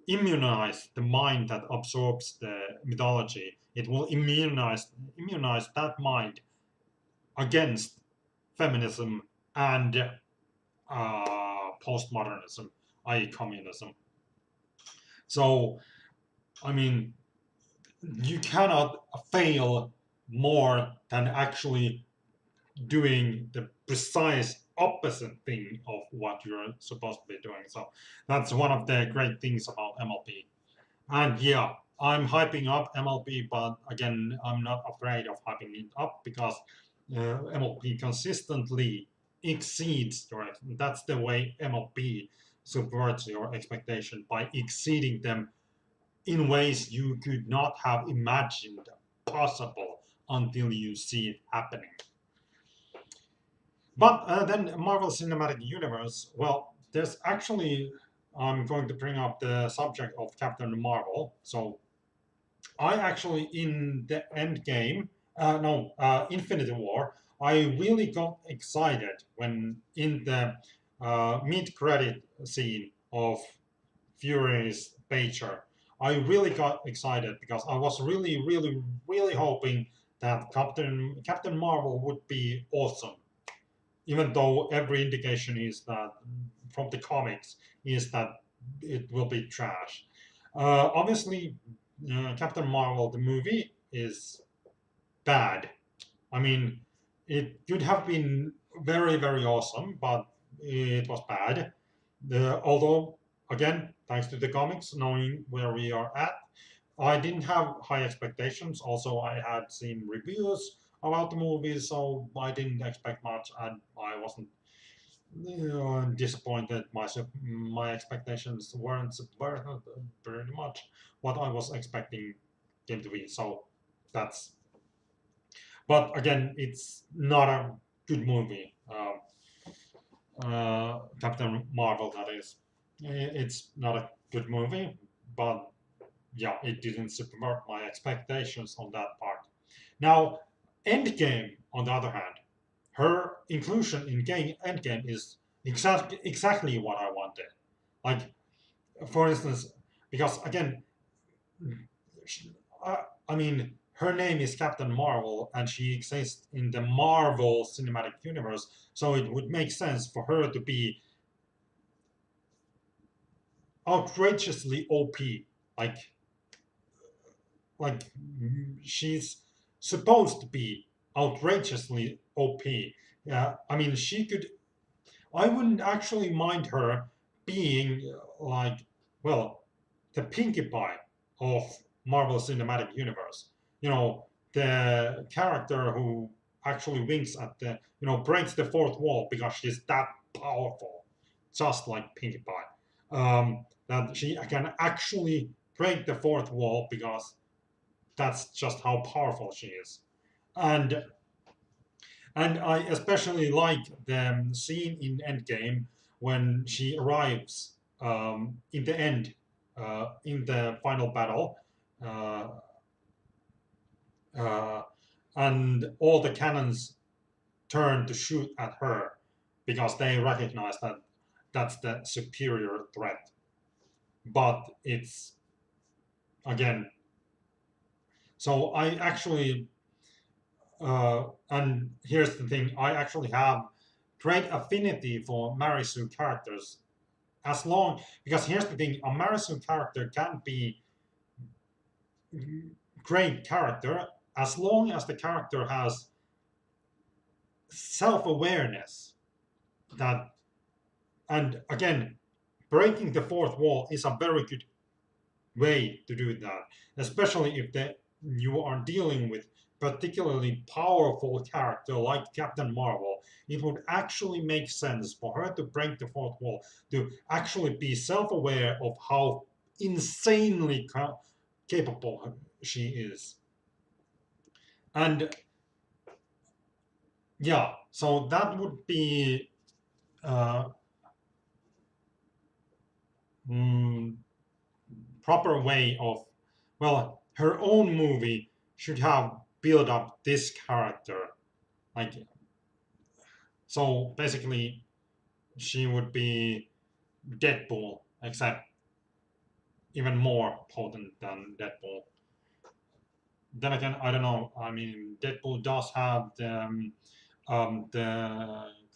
immunize the mind that absorbs the mythology. It will immunize that mind against feminism and postmodernism, i.e., communism. So, I mean, you cannot fail more than actually doing the precise opposite thing of what you're supposed to be doing. So that's one of the great things about MLP. And yeah, I'm hyping up MLB, but again, I'm not afraid of hyping it up because MLB consistently exceeds your. That's the way MLB subverts your expectation by exceeding them in ways you could not have imagined possible until you see it happening. But then Marvel Cinematic Universe, well, there's actually, I'm going to bring up the subject of Captain Marvel. So I actually, in the end game, no, Infinity War, I really got excited when in the mid-credit scene of Fury's pager, I really got excited because I was really, really, really hoping that Captain Marvel would be awesome, even though every indication is that from the comics is that it will be trash. Obviously, Captain Marvel the movie is bad. I mean, it could have been very, very awesome, but it was bad. Although, again, thanks to the comics, knowing where we are at, I didn't have high expectations. Also, I had seen reviews about the movie, so I didn't expect much, and I wasn't disappointed. My expectations weren't pretty much what I was expecting them to be. So that's. But again, it's not a good movie. Captain Marvel, that is. It's not a good movie, but yeah, it didn't subvert my expectations on that part. Now, Endgame, on the other hand, her inclusion in Endgame is exactly what I wanted. Like, for instance, because again, I, I mean, her name is Captain Marvel, and she exists in the Marvel Cinematic Universe, so it would make sense for her to be outrageously OP. Like, like she's supposed to be outrageously OP. Yeah, I mean, she could. I wouldn't actually mind her being like, well, the Pinkie Pie of Marvel Cinematic Universe. You know, the character who actually winks at the, breaks the fourth wall because she's that powerful, just like Pinkie Pie. That she can actually break the fourth wall because that's just how powerful she is. And and I especially like the scene in Endgame when she arrives in the end, in the final battle, uh, uh, and all the cannons turn to shoot at her because they recognize that that's the superior threat. But it's again, so I actually and here's the thing: I actually have great affinity for Marisu characters. As long because here's the thing: a Marisu character can be great character as long as the character has self-awareness. That and again, breaking the fourth wall is a very good way to do that, especially if you are dealing with particularly powerful character like Captain Marvel. It would actually make sense for her to break the fourth wall, to actually be self-aware of how insanely capable she is. And yeah, so that would be uh, mm, proper way of, well, her own movie should have built up this character. Like, so basically, she would be Deadpool, except even more potent than Deadpool. Then again, I don't know. I mean, Deadpool does have the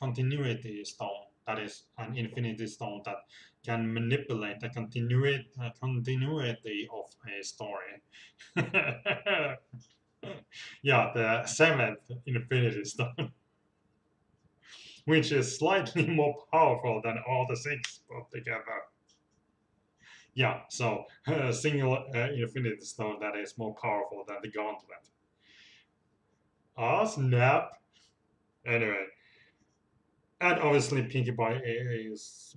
continuity stone, that is an infinity stone that can manipulate the continuity of a story. Yeah, the seventh infinity stone, which is slightly more powerful than all the six put together. Yeah, so a single Infinity Stone that is more powerful than the Gauntlet. Ah, snap. Anyway, and obviously Pinkie Pie is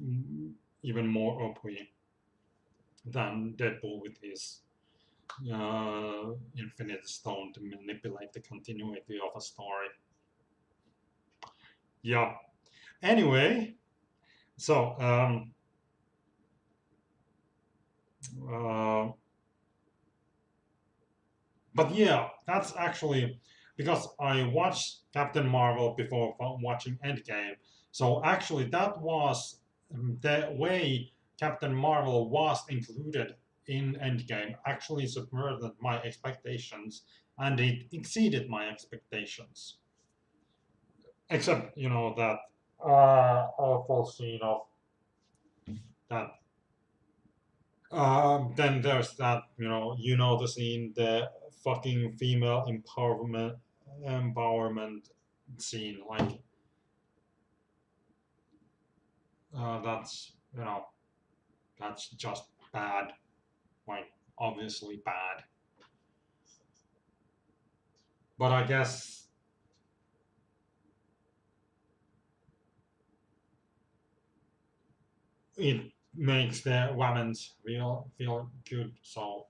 even more OP than Deadpool with his Infinite Stone to manipulate the continuity of a story. Yeah. Anyway, so uh, but yeah, that's actually because I watched Captain Marvel before watching Endgame. So actually, that was the way Captain Marvel was included in Endgame. Actually, subverted my expectations, and it exceeded my expectations. Except, that awful scene of that. Then there's that, the scene, the fucking female empowerment scene. Like, that's, that's just bad. Like, obviously bad. But I guess it makes the women's feel good. So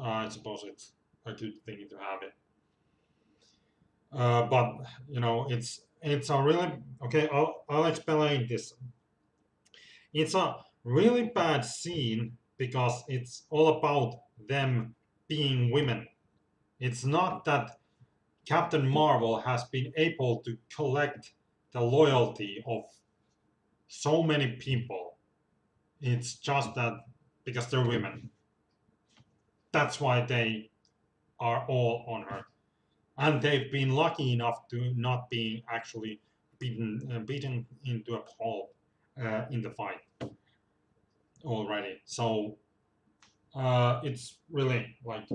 I suppose it's a good thing to have it. But it's a really okay. I'll explain this. It's a really bad scene because it's all about them being women. It's not that Captain Marvel has been able to collect the loyalty of so many people. It's just that because they're women. That's why they are all on her. And they've been lucky enough to not being actually beaten into a pulp in the fight already. So it's really like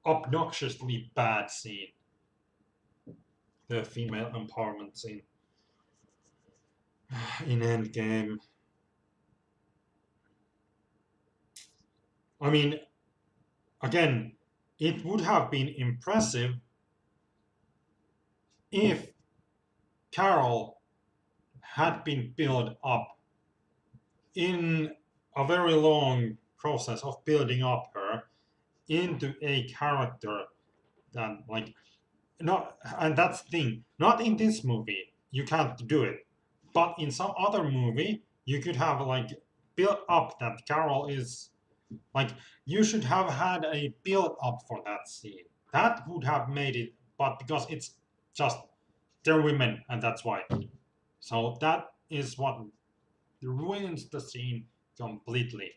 obnoxiously bad scene, the female empowerment scene in Endgame. I mean, again, it would have been impressive if Carol had been built up in a very long process of building up her into a character that like not, and that's the thing, not in this movie you can't do it, but in some other movie you could have like built up that Carol is like, you should have had a build up for that scene that would have made it, but because it's just they're women and that's why, so that is what ruins the scene completely.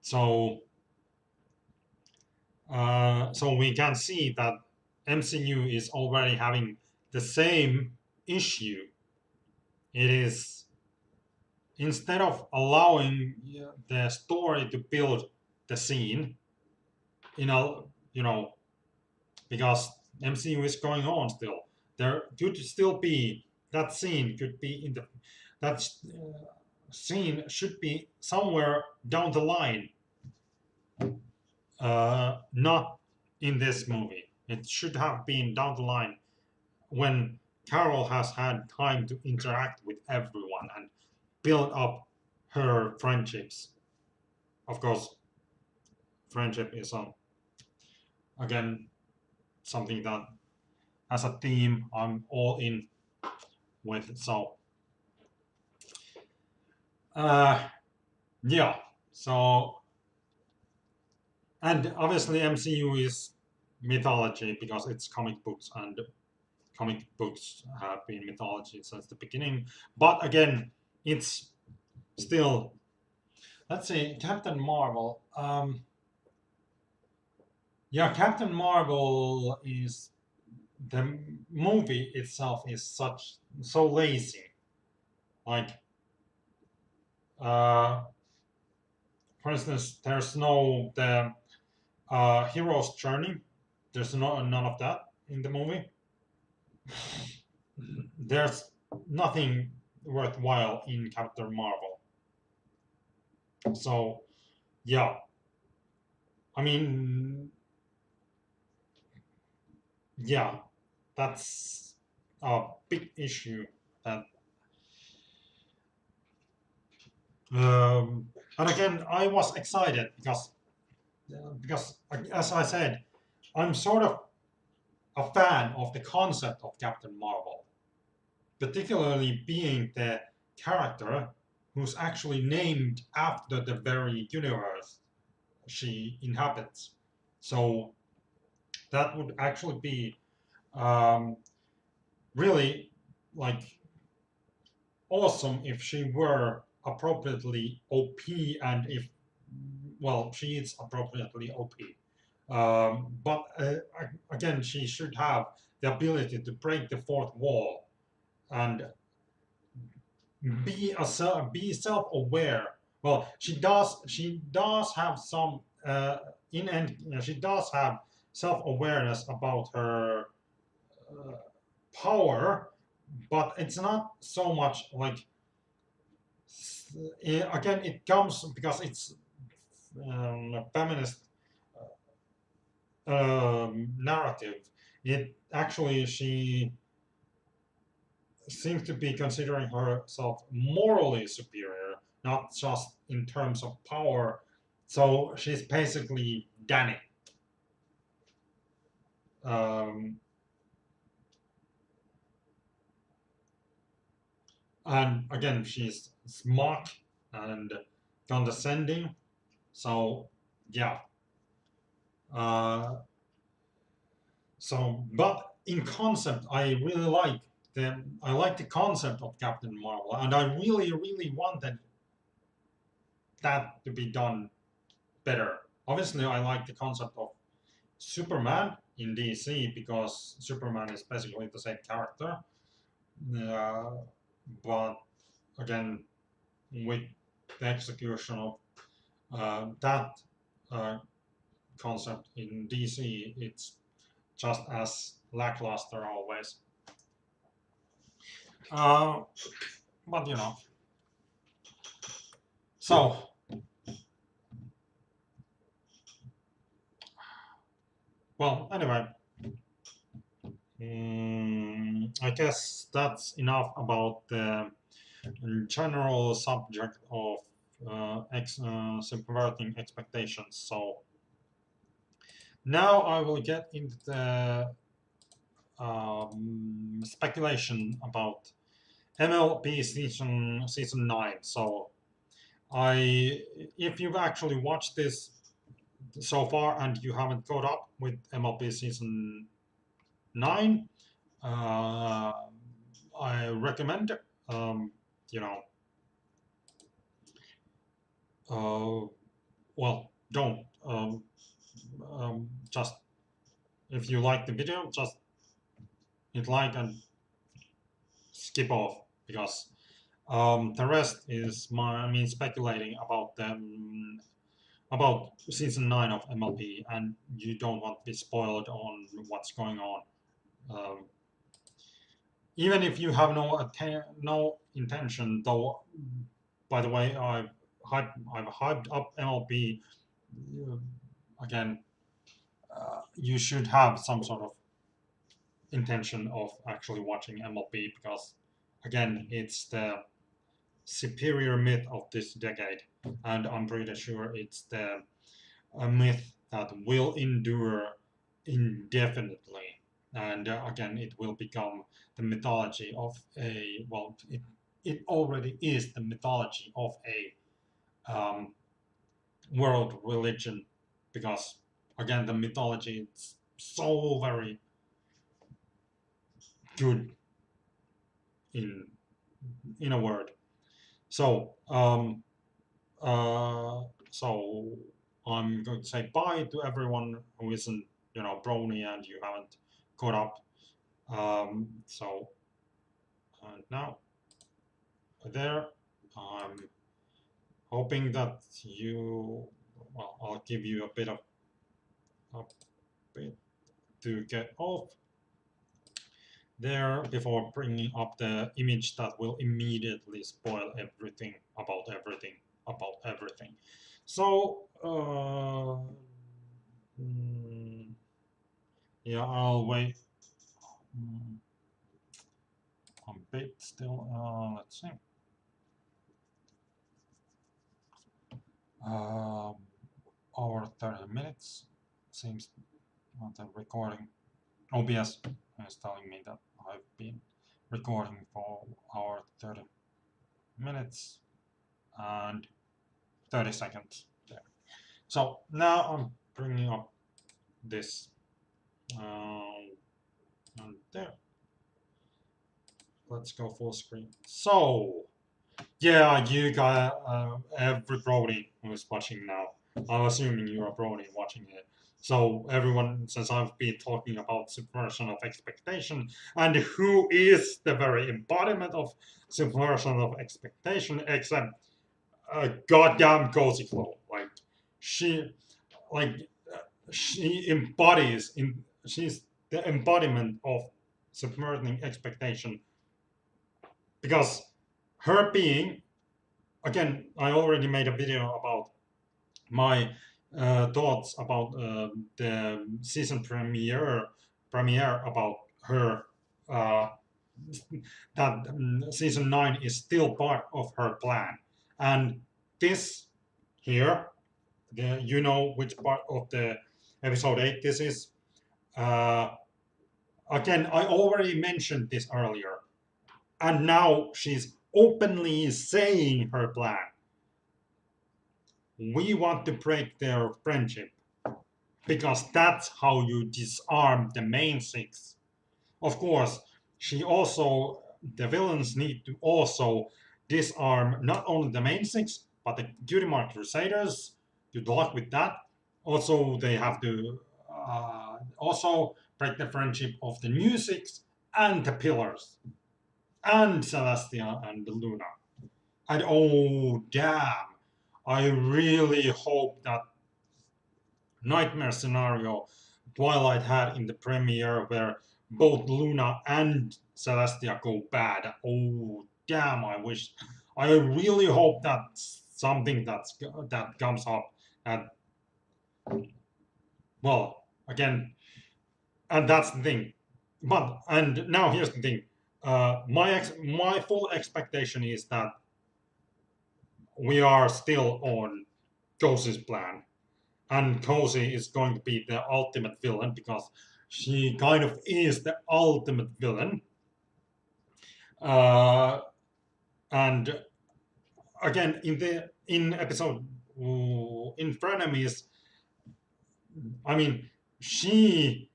So so we can see that MCU is already having the same issue. It is, instead of allowing the story to build the scene, you know, you know, because MCU is going on still. There could still be that scene could be in the that scene should be somewhere down the line, not in this movie. It should have been down the line when Carol has had time to interact with everyone and build up her friendships. Of course, friendship is again something that as a theme I'm all in with. So uh, yeah, so and obviously MCU is mythology because it's comic books and comic books have been mythology since the beginning. But again, it's still, let's say Captain Marvel. Yeah, Captain Marvel is, the movie itself is so lazy. Like, uh, for instance, there's no the hero's journey. There's none of that. in the movie. There's nothing worthwhile in Captain Marvel. So yeah, I mean, yeah, that's a big issue. That and again, I was excited because as I said, I'm sort of a fan of the concept of Captain Marvel, particularly being the character who's actually named after the very universe she inhabits. So that would actually be um, really like awesome if she were appropriately OP and if well she is appropriately OP. But again, she should have the ability to break the fourth wall and be self-aware. Well, she does have some in and she does have self-awareness about her uh, power, but it's not so much like again it comes because it's a feminist narrative. It actually she seems to be considering herself morally superior, not just in terms of power. So she's basically Danny. Um, and again, she's smart and condescending. So, yeah. Uh, but in concept, I like the concept of Captain Marvel, and I really, really wanted that to be done better. Obviously, I like the concept of Superman in DC because Superman is basically the same character. Uh, but again, with the execution of that uh, concept in DC, it's just as lackluster always. Uh, but you know, so well, anyway, I guess that's enough about the general subject of subverting expectations. So now I will get into the speculation about MLB season 9. So I, if you've actually watched this so far and you haven't caught up with MLB season 9, uh, I recommend you know uh, well don't just if you like the video just hit like and skip off because the rest is me speculating about them about season 9 of MLB, and you don't want to be spoiled on what's going on. Um, Even if you have no intention, though. By the way, I've hyped up MLB again. You should have some sort of intention of actually watching MLB because, again, it's the superior myth of this decade, and I'm pretty sure it's the a myth that will endure indefinitely. And again, it will become the mythology of a well, it already is the mythology of a world religion because again, the mythology is so very good in in a word. So Uh, so I'm going to say bye to everyone who isn't, brony and you haven't caught up. So now there, I'm hoping that I'll give you a bit to get off. there before bringing up the image that will immediately spoil everything about everything. So, mm, yeah, I'll wait a bit still. Let's see. Um, over 30 minutes seems the recording. OBS is telling me that I've been recording for hour 30 minutes and 30 seconds there. So now I'm bringing up this and there. Let's go full screen. So yeah, you got every Brody who's watching now. I'm assuming you're a Brody watching it. So everyone, since I've been talking about subversion of expectation, and who is the very embodiment of subversion of expectation, except a goddamn cozy Chloe. She, like, she embodies in. She's the embodiment of subverting expectation because her being, again, I already made a video about my thoughts about the season premiere about her. Uh, that season 9 is still part of her plan, and this here, you know which part of the episode 8 this is. Uh, Again, I already mentioned this earlier, and now she's openly saying her plan. We want to break their friendship because that's how you disarm the main six. Of course, she also, the villains need to also disarm not only the main six but the Cutie Mark Crusaders. Good luck with that. Also, they have to also break the friendship of the new six and the pillars and Celestia and Luna. And oh damn, I really hope that nightmare scenario Twilight had in the premiere where both Luna and Celestia go bad. Oh damn! I really hope that's something that comes up. And well, again, and that's the thing. But and now here's the thing. My full expectation is that we are still on Cozy's plan, and Cozy is going to be the ultimate villain because she kind of is the ultimate villain. Uh, and again, in episode in Frenemies, I mean, she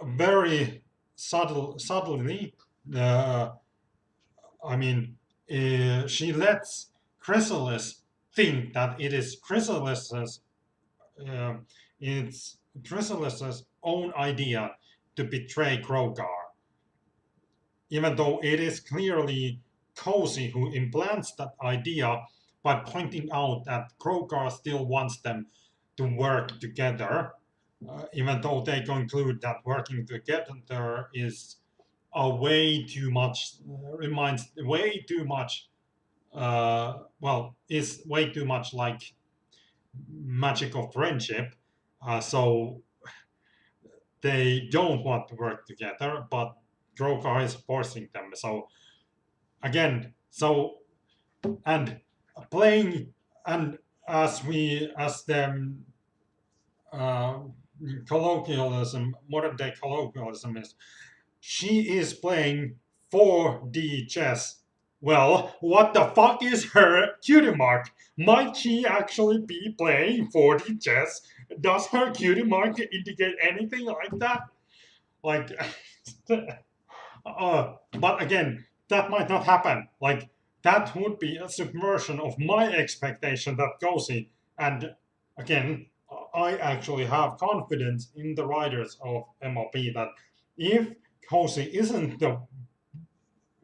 very subtly, uh, I mean, she lets Chrysalis think that it is uh, it's Chrysalis's own idea to betray Krogar, even though it is clearly Cozy who implants that idea by pointing out that Krogar still wants them to work together, even though they conclude that working together is a way too much, reminds way too much, is way too much like magic of friendship. So they don't want to work together, but Drogar is forcing them. So again, and playing and as the uh, colloquialism, modern day colloquialism is, she is playing 4D chess. Well, what the fuck is her cutie mark? Might she actually be playing 4D chess? Does her cutie mark indicate anything like that? Like, but again, that might not happen. Like, that would be a subversion of my expectation that Cozy, and again, I actually have confidence in the writers of MLP that if Cozy isn't the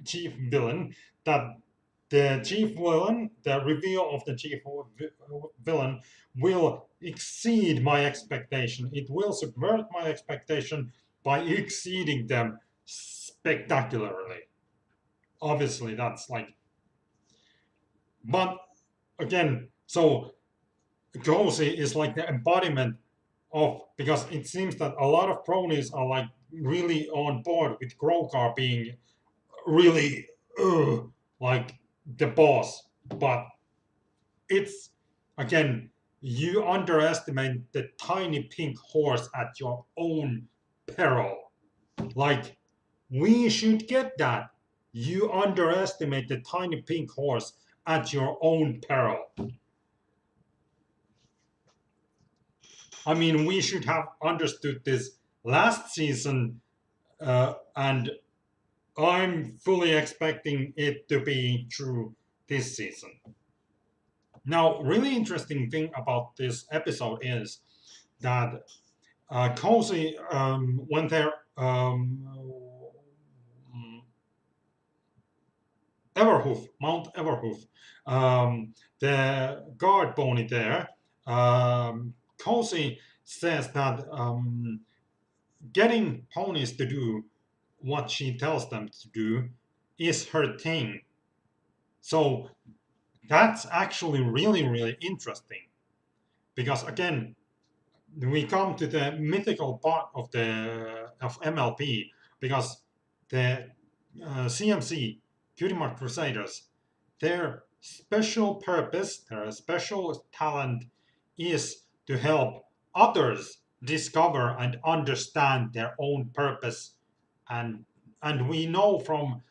chief villain, that the chief villain, the reveal of the chief villain will exceed my expectation. It will subvert my expectation by exceeding them spectacularly. Obviously, that's like, but again, so Cozy is like the embodiment of, because it seems that a lot of cronies are like really on board with Grokar being really like the boss, but it's again, you underestimate the tiny pink horse at your own peril. Like, we should get that. You underestimate the tiny pink horse at your own peril. I mean, we should have understood this last season, and I'm fully expecting it to be true this season. Now, really interesting thing about this episode is that Cozy went there. Mount Everhoof, the guard pony there. Cozy says that getting ponies to do what she tells them to do is her thing. So that's actually really, really interesting because again, we come to the mythical part of the of MLP because the CMC Cutie Mark Crusaders, their special purpose, their special talent is to help others discover and understand their own purpose, and we know from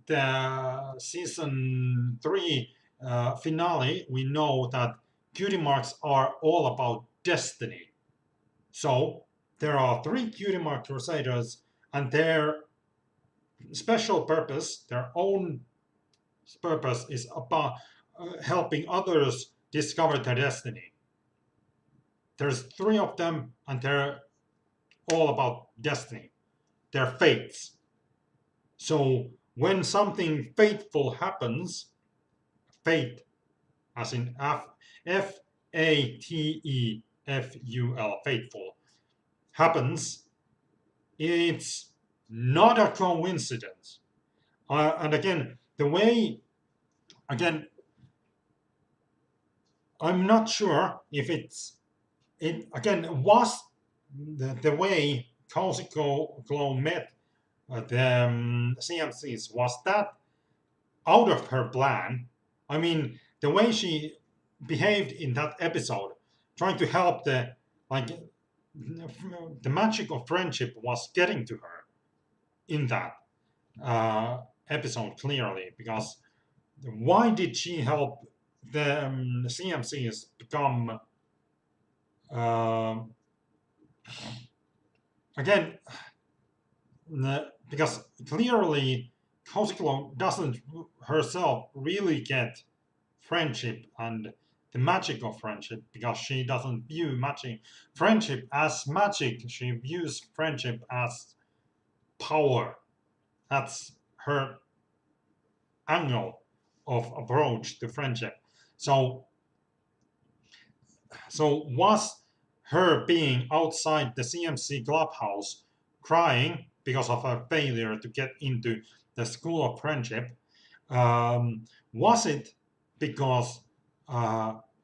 the season 3 finale, we know that cutie marks are all about destiny. So there are 3 cutie mark crusaders, and their special purpose, their own purpose, is about helping others discover their destiny. There's 3 of them, and they're all about destiny. They're fates. So when something fateful happens, fate, as in Fateful, fateful, happens, it's not a coincidence. And again, the way, again, I'm not sure if it again was the way Corsico Glow met the CMCs, was that out of her plan. I mean, the way she behaved in that episode, trying to help like the magic of friendship was getting to her in that episode clearly. Because why did she help the CMCs become uh, again? Because clearly Kosiklo doesn't herself really get friendship and the magic of friendship, because she doesn't view friendship as magic. She views friendship as power. That's her angle of approach to friendship. So was her being outside the CMC clubhouse crying because of her failure to get into the school of friendship, was it because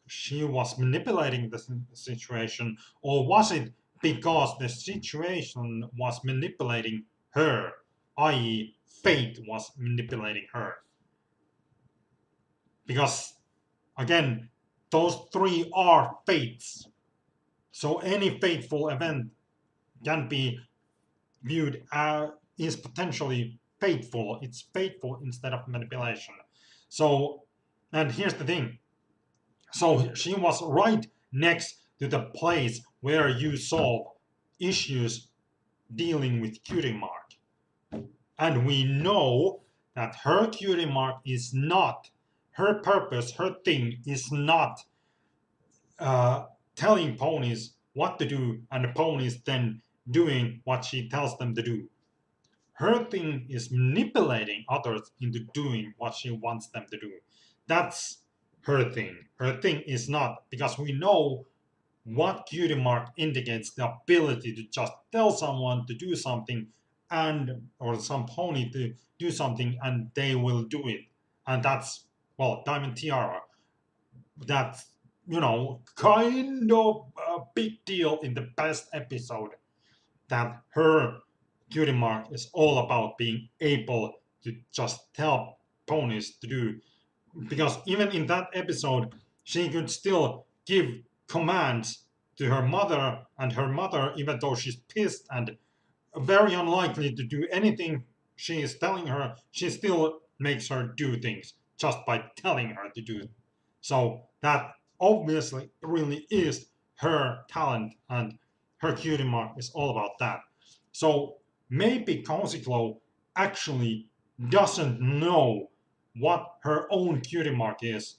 she was manipulating the situation, or was it because the situation was manipulating her, i.e., fate was manipulating her? Because again, those 3 are fates. So any fateful event can be viewed as is potentially fateful. It's fateful instead of manipulation. So, and here's the thing. So she was right next to the place where you solve issues dealing with cutie mark. And we know that her cutie mark is not, her purpose, her thing is not telling ponies what to do and the ponies then doing what she tells them to do. Her thing is manipulating others into doing what she wants them to do. That's her thing. Her thing is not, because we know what cutie mark indicates the ability to just tell someone to do something and or some pony to do something, and they will do it. And that's, well, Diamond Tiara. That's, kind of a big deal in the best episode, that her cutie mark is all about being able to just tell ponies to do. Because even in that episode, she could still give commands to her mother, and her mother, even though she's pissed and very unlikely to do anything she is telling her, she still makes her do things just by telling her to do it. So that obviously really is her talent, and her cutie mark is all about that. So maybe Consiglo actually doesn't know what her own cutie mark is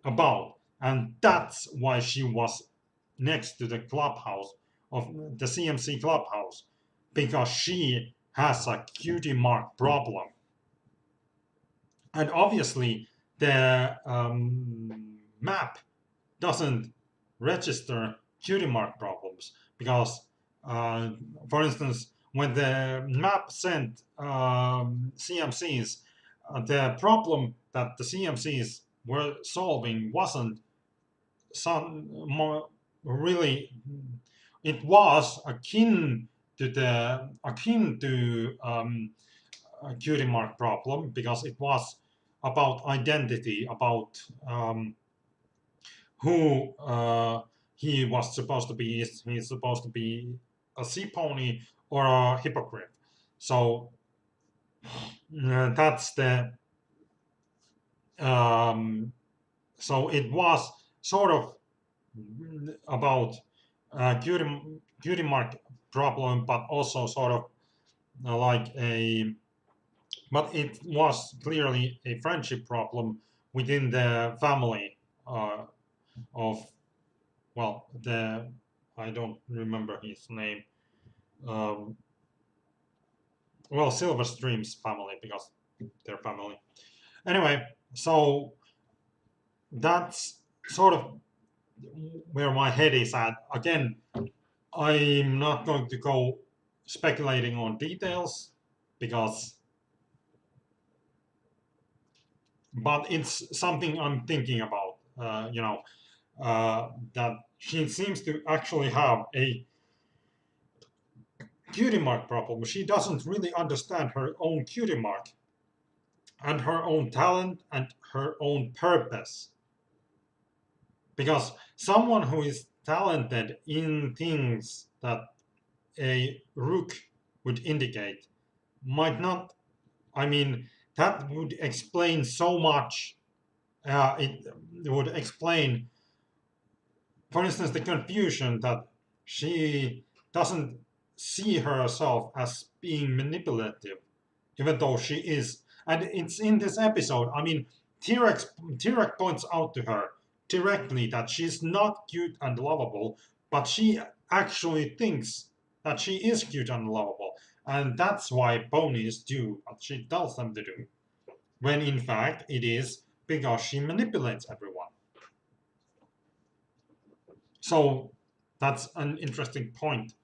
about, and that's why she was next to the clubhouse of the CMC clubhouse, because she has a cutie mark problem. And obviously, the map doesn't register cutie mark problems, because, uh, for instance, when the map sent CMCs, the problem that the CMCs were solving wasn't some more really, it was akin to a cutie mark problem, because it was about identity, about who he was supposed to be. Is he supposed to be a sea pony or a hypocrite? So that's the so it was sort of about cutie mark problem, but also sort of like a, but it was clearly a friendship problem within the family of, well, the, I don't remember his name. Um, well, Silverstream's family, because they're family. Anyway, so that's sort of where my head is at. Again, I'm not going to go speculating on details, because, but it's something I'm thinking about. That she seems to actually have a cutie mark problem. She doesn't really understand her own cutie mark and her own talent and her own purpose. Because someone who is talented in things that a rook would indicate might not, I mean, that would explain so much. It would explain, for instance, the confusion that she doesn't see herself as being manipulative, even though she is. And it's in this episode. I mean, T-Rex points out to her directly that she's not cute and lovable, but she actually thinks that she is cute and lovable. And that's why ponies do what she tells them to do, when in fact it is because she manipulates everyone. So that's an interesting point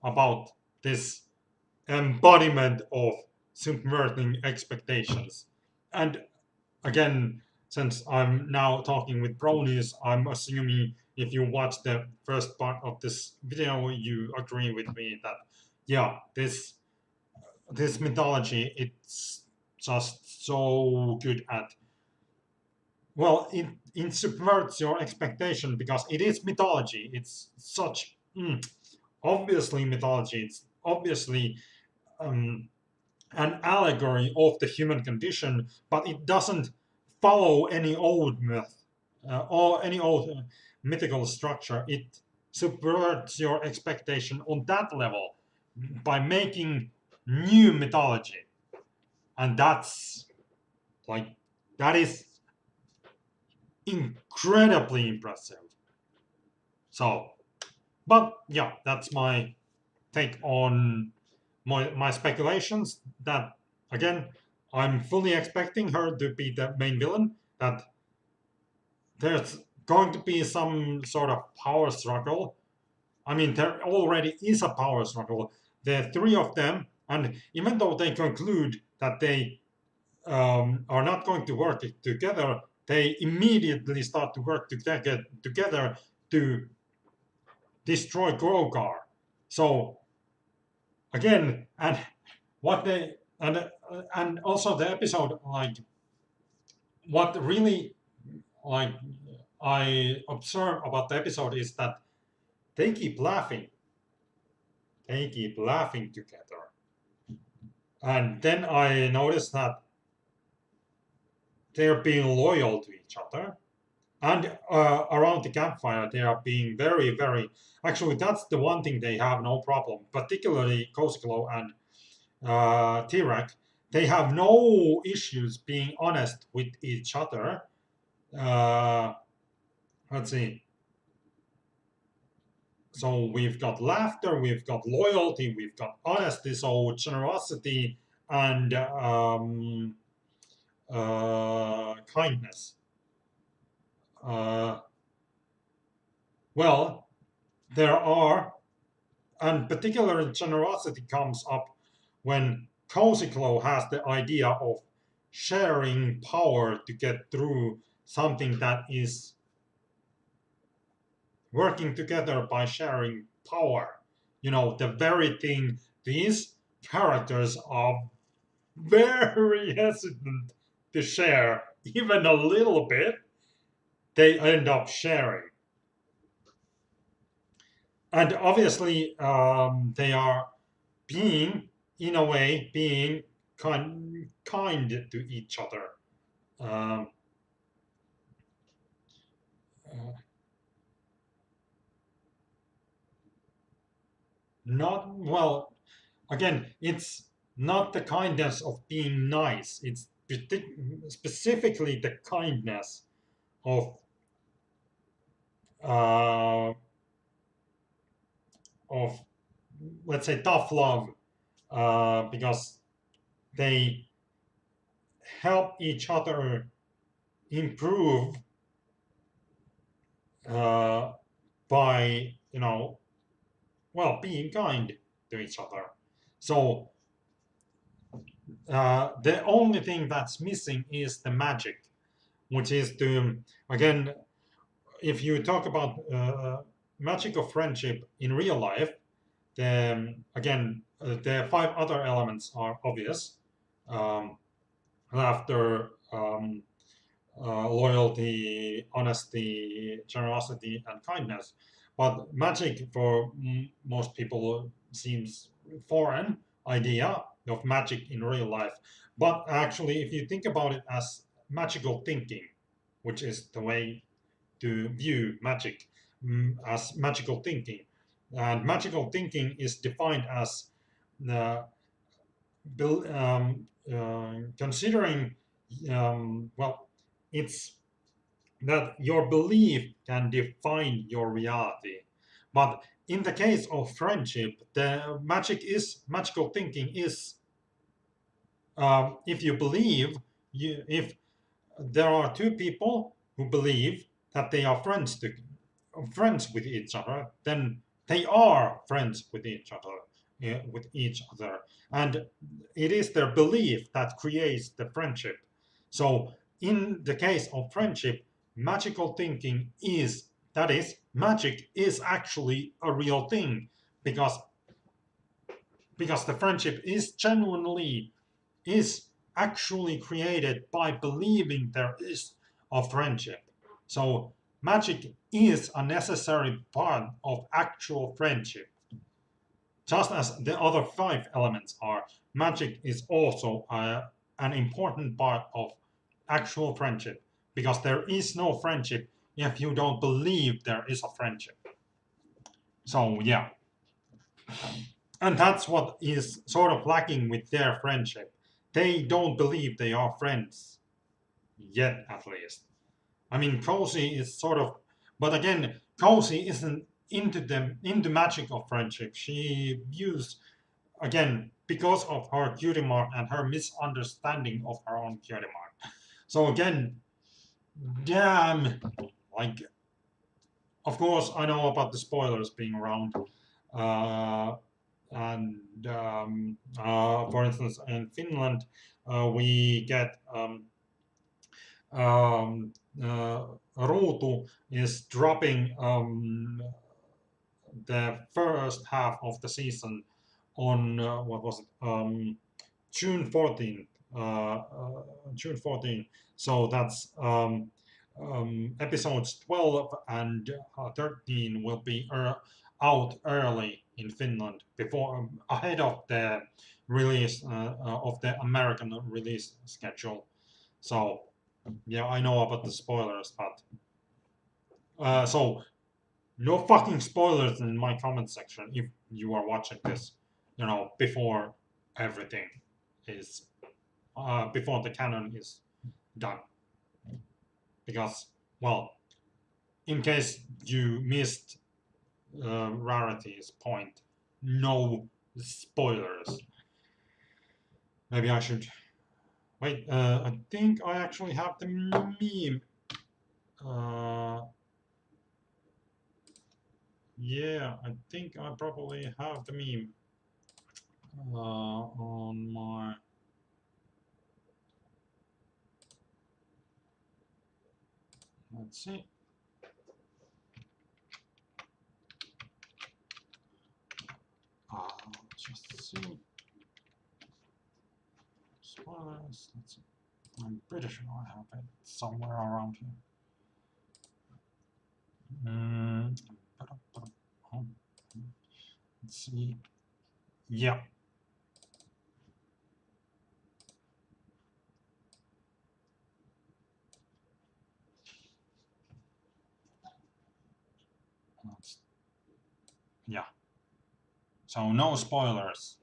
about this embodiment of subverting expectations. And again, since I'm now talking with bronies, I'm assuming if you watch the first part of this video, you agree with me that, yeah, this mythology, it's just so good at, well, it subverts your expectation, because it is mythology. It's such obviously mythology. It's obviously um, an allegory of the human condition, but it doesn't follow any old myth or any old mythical structure. It subverts your expectation on that level by making new mythology. And that's like, that is incredibly impressive. So, but yeah, that's my take on my speculations. That, again, I'm fully expecting her to be the main villain. That there's going to be some sort of power struggle. I mean, there already is a power struggle. The three of them And even though they conclude that they are not going to work together, they immediately start to work together to destroy Grogar. So again, and what they and also the episode, like what really like I observe about the episode is that they keep laughing. They keep laughing together. And then I noticed that they're being loyal to each other. And around the campfire, they are being very, very. Actually, that's the one thing they have no problem, particularly Kosiklo and Tirak. They have no issues being honest with each other. Uh, let's see. So we've got laughter, we've got loyalty, we've got honesty, so generosity and kindness. Uh, well, there are, and particular generosity comes up when Cozy has the idea of sharing power to get through something that is working together by sharing power. You know, the very thing these characters are very hesitant to share, even a little bit, they end up sharing. And obviously, they are being, in a way, being kind to each other. Um, uh, not, well, again, it's not the kindness of being nice, it's specifically the kindness of, uh, of let's say, tough love, because they help each other improve uh, by, well, being kind to each other. So the only thing that's missing is the magic, which is to, again, if you talk about magic of friendship in real life, then again, the five other elements are obvious. Um, Laughter, loyalty, honesty, generosity, and kindness. But magic for most people seems foreign idea of magic in real life. But actually, if you think about it as magical thinking, which is the way to view magic, as magical thinking, and magical thinking is defined as the considering, well, it's that your belief can define your reality. But in the case of friendship, the magical thinking is, if you believe, if there are two people who believe that they are friends with each other, then they are friends with each other, and it is their belief that creates the friendship. So in the case of friendship, magical thinking is, that is, magic is actually a real thing, because the friendship is genuinely, is actually created by believing there is a friendship. So magic is a necessary part of actual friendship. Just as the other five elements are, magic is also an important part of actual friendship, because there is no friendship if you don't believe there is a friendship. So yeah, and that's what is sort of lacking with their friendship. They don't believe they are friends yet, at least. I mean, Cozy is sort of, but again, Cozy isn't into magic of friendship. She views, again, because of her cutie mark and her misunderstanding of her own cutie mark. So again, damn, like, of course, I know about the spoilers being around. Uh, And for instance, in Finland, we get um, uh, Ruutu is dropping the first half of the season on what was it? June 14th. June 14th. So that's episodes 12 and 13 will be out early in Finland before ahead of the release of the American release schedule. So yeah, I know about the spoilers, but so no fucking spoilers in my comment section if you are watching this, before everything is before the canon is done. Because, well, in case you missed Rarity's point, no spoilers. Maybe I should wait. I think I actually have the meme. Uh, yeah, I think I probably have the meme on my. Let's see. Just see. Spoilers. Let's see. I'm pretty sure I have it somewhere around here. Let's see. Yeah. Yeah. So no spoilers.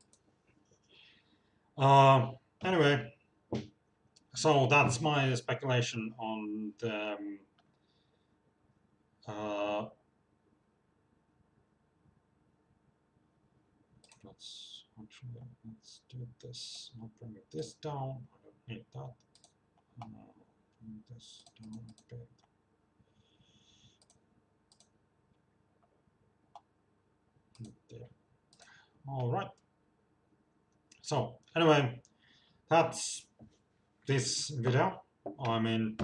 Anyway, so that's my speculation on the uh, let's do this. I'll bring this down. I don't need that. Bring this down a bit. There. All right. So anyway, that's this video. I mean,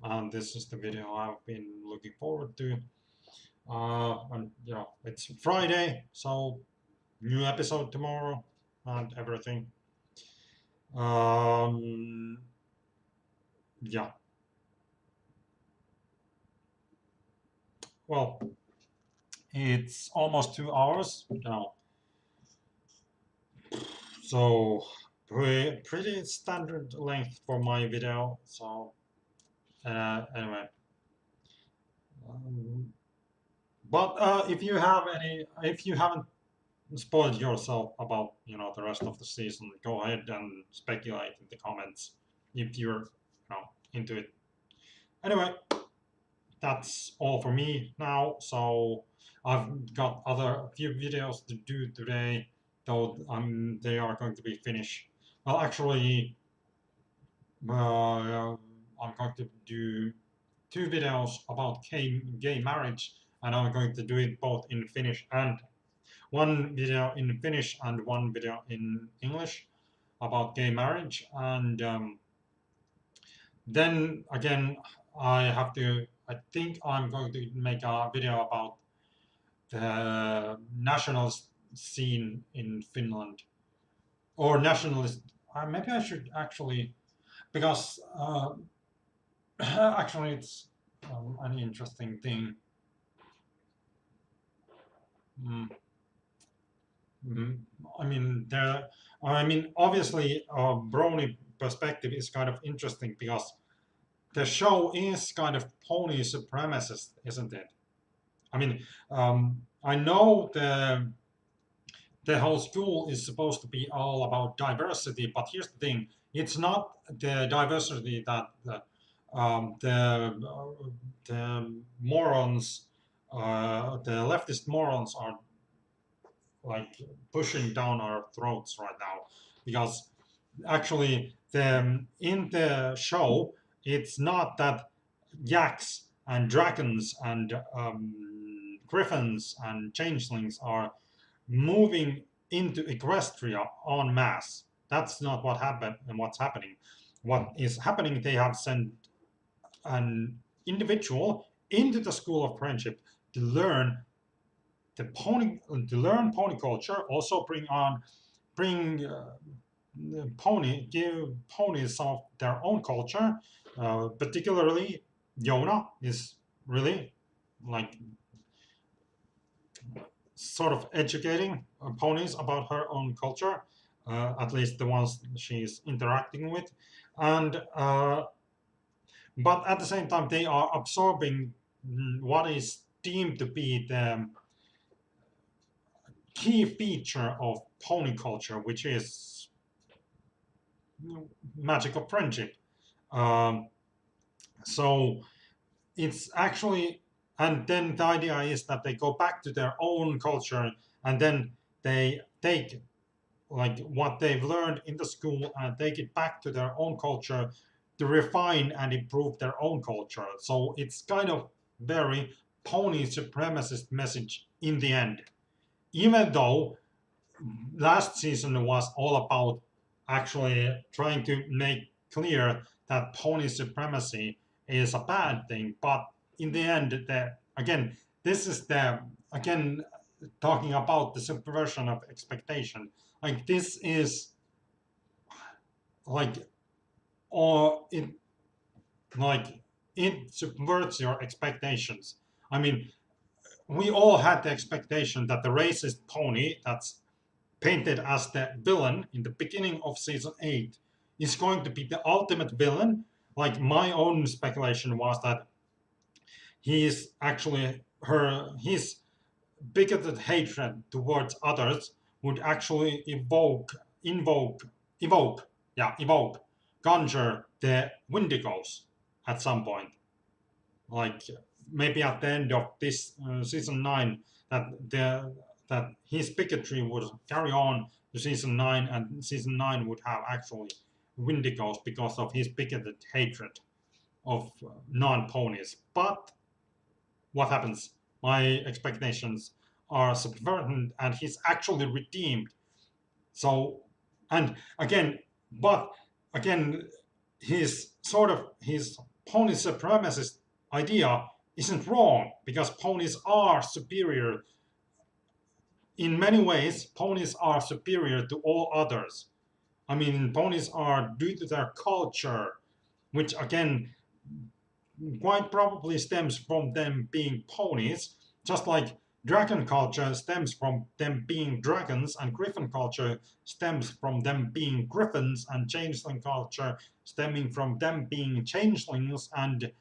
and this is the video I've been looking forward to. And it's Friday, so new episode tomorrow and everything. Um, yeah. Well, it's almost 2 hours, so pretty standard length for my video. So anyway, but if you haven't spoiled yourself about the rest of the season, go ahead and speculate in the comments if you're into it. Anyway, that's all for me now. So I've got other few videos to do today, though they are going to be finished. Well, actually, I'm going to do 2 videos about gay marriage, and I'm going to do it both in Finnish and one video in Finnish and one video in English about gay marriage. And then again, I think I'm going to make a video about the nationalist scene in Finland, or nationalist. Maybe I should actually, because actually it's an interesting thing. Mm. Mm. I mean, obviously, Brony perspective is kind of interesting because the show is kind of pony supremacist, isn't it? I mean, I know the whole school is supposed to be all about diversity, but here's the thing: it's not the diversity that the morons, the leftist morons are like pushing down our throats right now, because actually in the show it's not that yaks and dragons and griffins and changelings are moving into Equestria en masse. That's not what happened and what's happening. What is happening, they have sent an individual into the school of friendship to learn the pony to learn pony culture, also bring give ponies some of their own culture. Particularly, Yona is really like sort of educating ponies about her own culture, at least the ones she's interacting with, and but at the same time they are absorbing what is deemed to be the key feature of pony culture, which is magic of friendship. Um, so it's actually, and then the idea is that they go back to their own culture, and then they take like what they've learned in the school and take it back to their own culture to refine and improve their own culture. So it's kind of very pony supremacist message in the end, even though last season was all about actually trying to make clear that pony supremacy is a bad thing. But in the end, again, this is the again talking about the subversion of expectation. Like this is like or it like it subverts your expectations. I mean, we all had the expectation that the racist pony that's painted as the villain in the beginning of season 8 is going to be the ultimate villain. Like my own speculation was that he is actually his bigoted hatred towards others would actually evoke, conjure the Wendigos at some point. Like maybe at the end of this season 9, that his bigotry would carry on to season 9, and season 9 would have actually Wendigos because of his bigoted hatred of non-ponies. But what happens? My expectations are subverted, and he's actually redeemed. So, and again, but again, his pony supremacist idea isn't wrong, because ponies are superior in many ways. Ponies are superior to all others. I mean, ponies are, due to their culture, which again quite probably stems from them being ponies, just like dragon culture stems from them being dragons, and griffin culture stems from them being griffins, and changeling culture stemming from them being changelings, and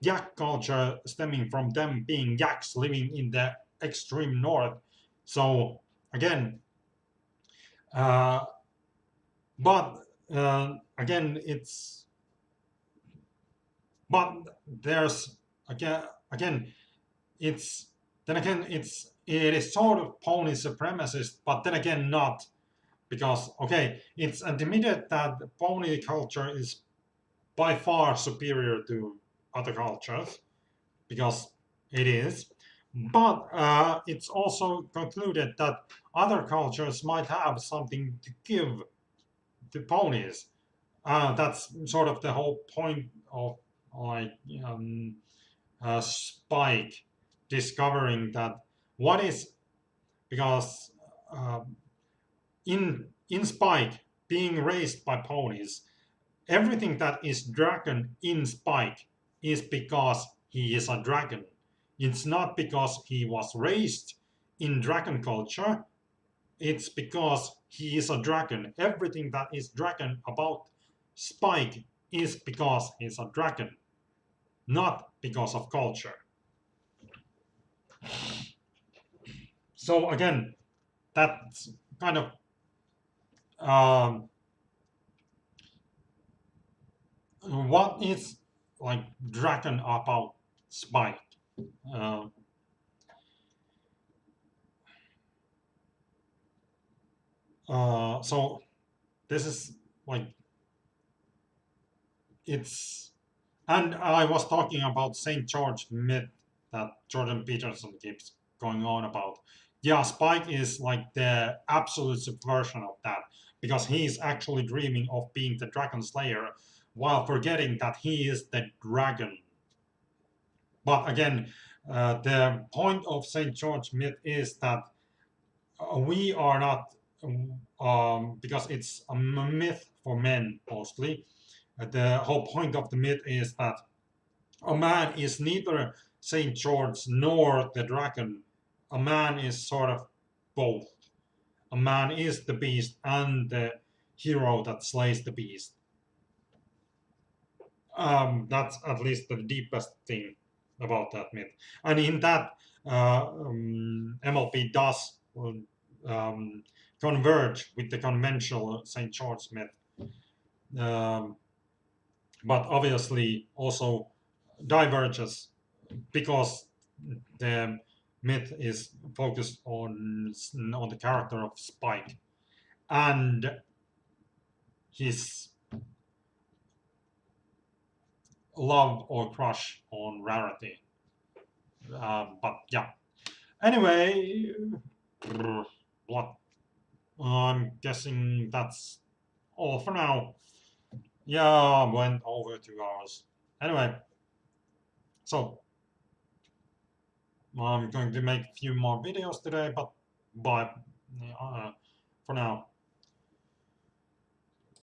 yak culture stemming from them being yaks living in the extreme north. So again, uh, but again, but there's again it's then again it is sort of pony supremacist, but then again not, because okay, it's admitted that pony culture is by far superior to other cultures, because it is, but it's also concluded that other cultures might have something to give to ponies. That's sort of the whole point of like Spike discovering that what is, because uh, in Spike being raised by ponies, everything that is dragon in Spike is because he is a dragon. It's not because he was raised in dragon culture. It's because he is a dragon. Everything that is dragon about Spike is because he's a dragon, not because of culture. So again, that's kind of um, what is like dragon about Spike. Uh, so this is like it's, and I was talking about Saint George myth that Jordan Peterson keeps going on about. yeah, Spike is like the absolute subversion of that because he's actually dreaming of being the Dragon Slayer while forgetting that he is the dragon. But again, the point of St. George myth is that we are not, because it's a myth for men mostly. The whole point of the myth is that a man is neither St. George nor the dragon. A man is sort of both. A man is the beast and the hero that slays the beast. That's at least the deepest thing about that myth. And in that, MLP does um, converge with the conventional St. George myth, um, but obviously also diverges because the myth is focused on the character of Spike and his love or crush on Rarity. But yeah. Anyway, what? I'm guessing that's all for now. Yeah, went over 2 hours. Anyway, so I'm going to make a few more videos today, but bye for now.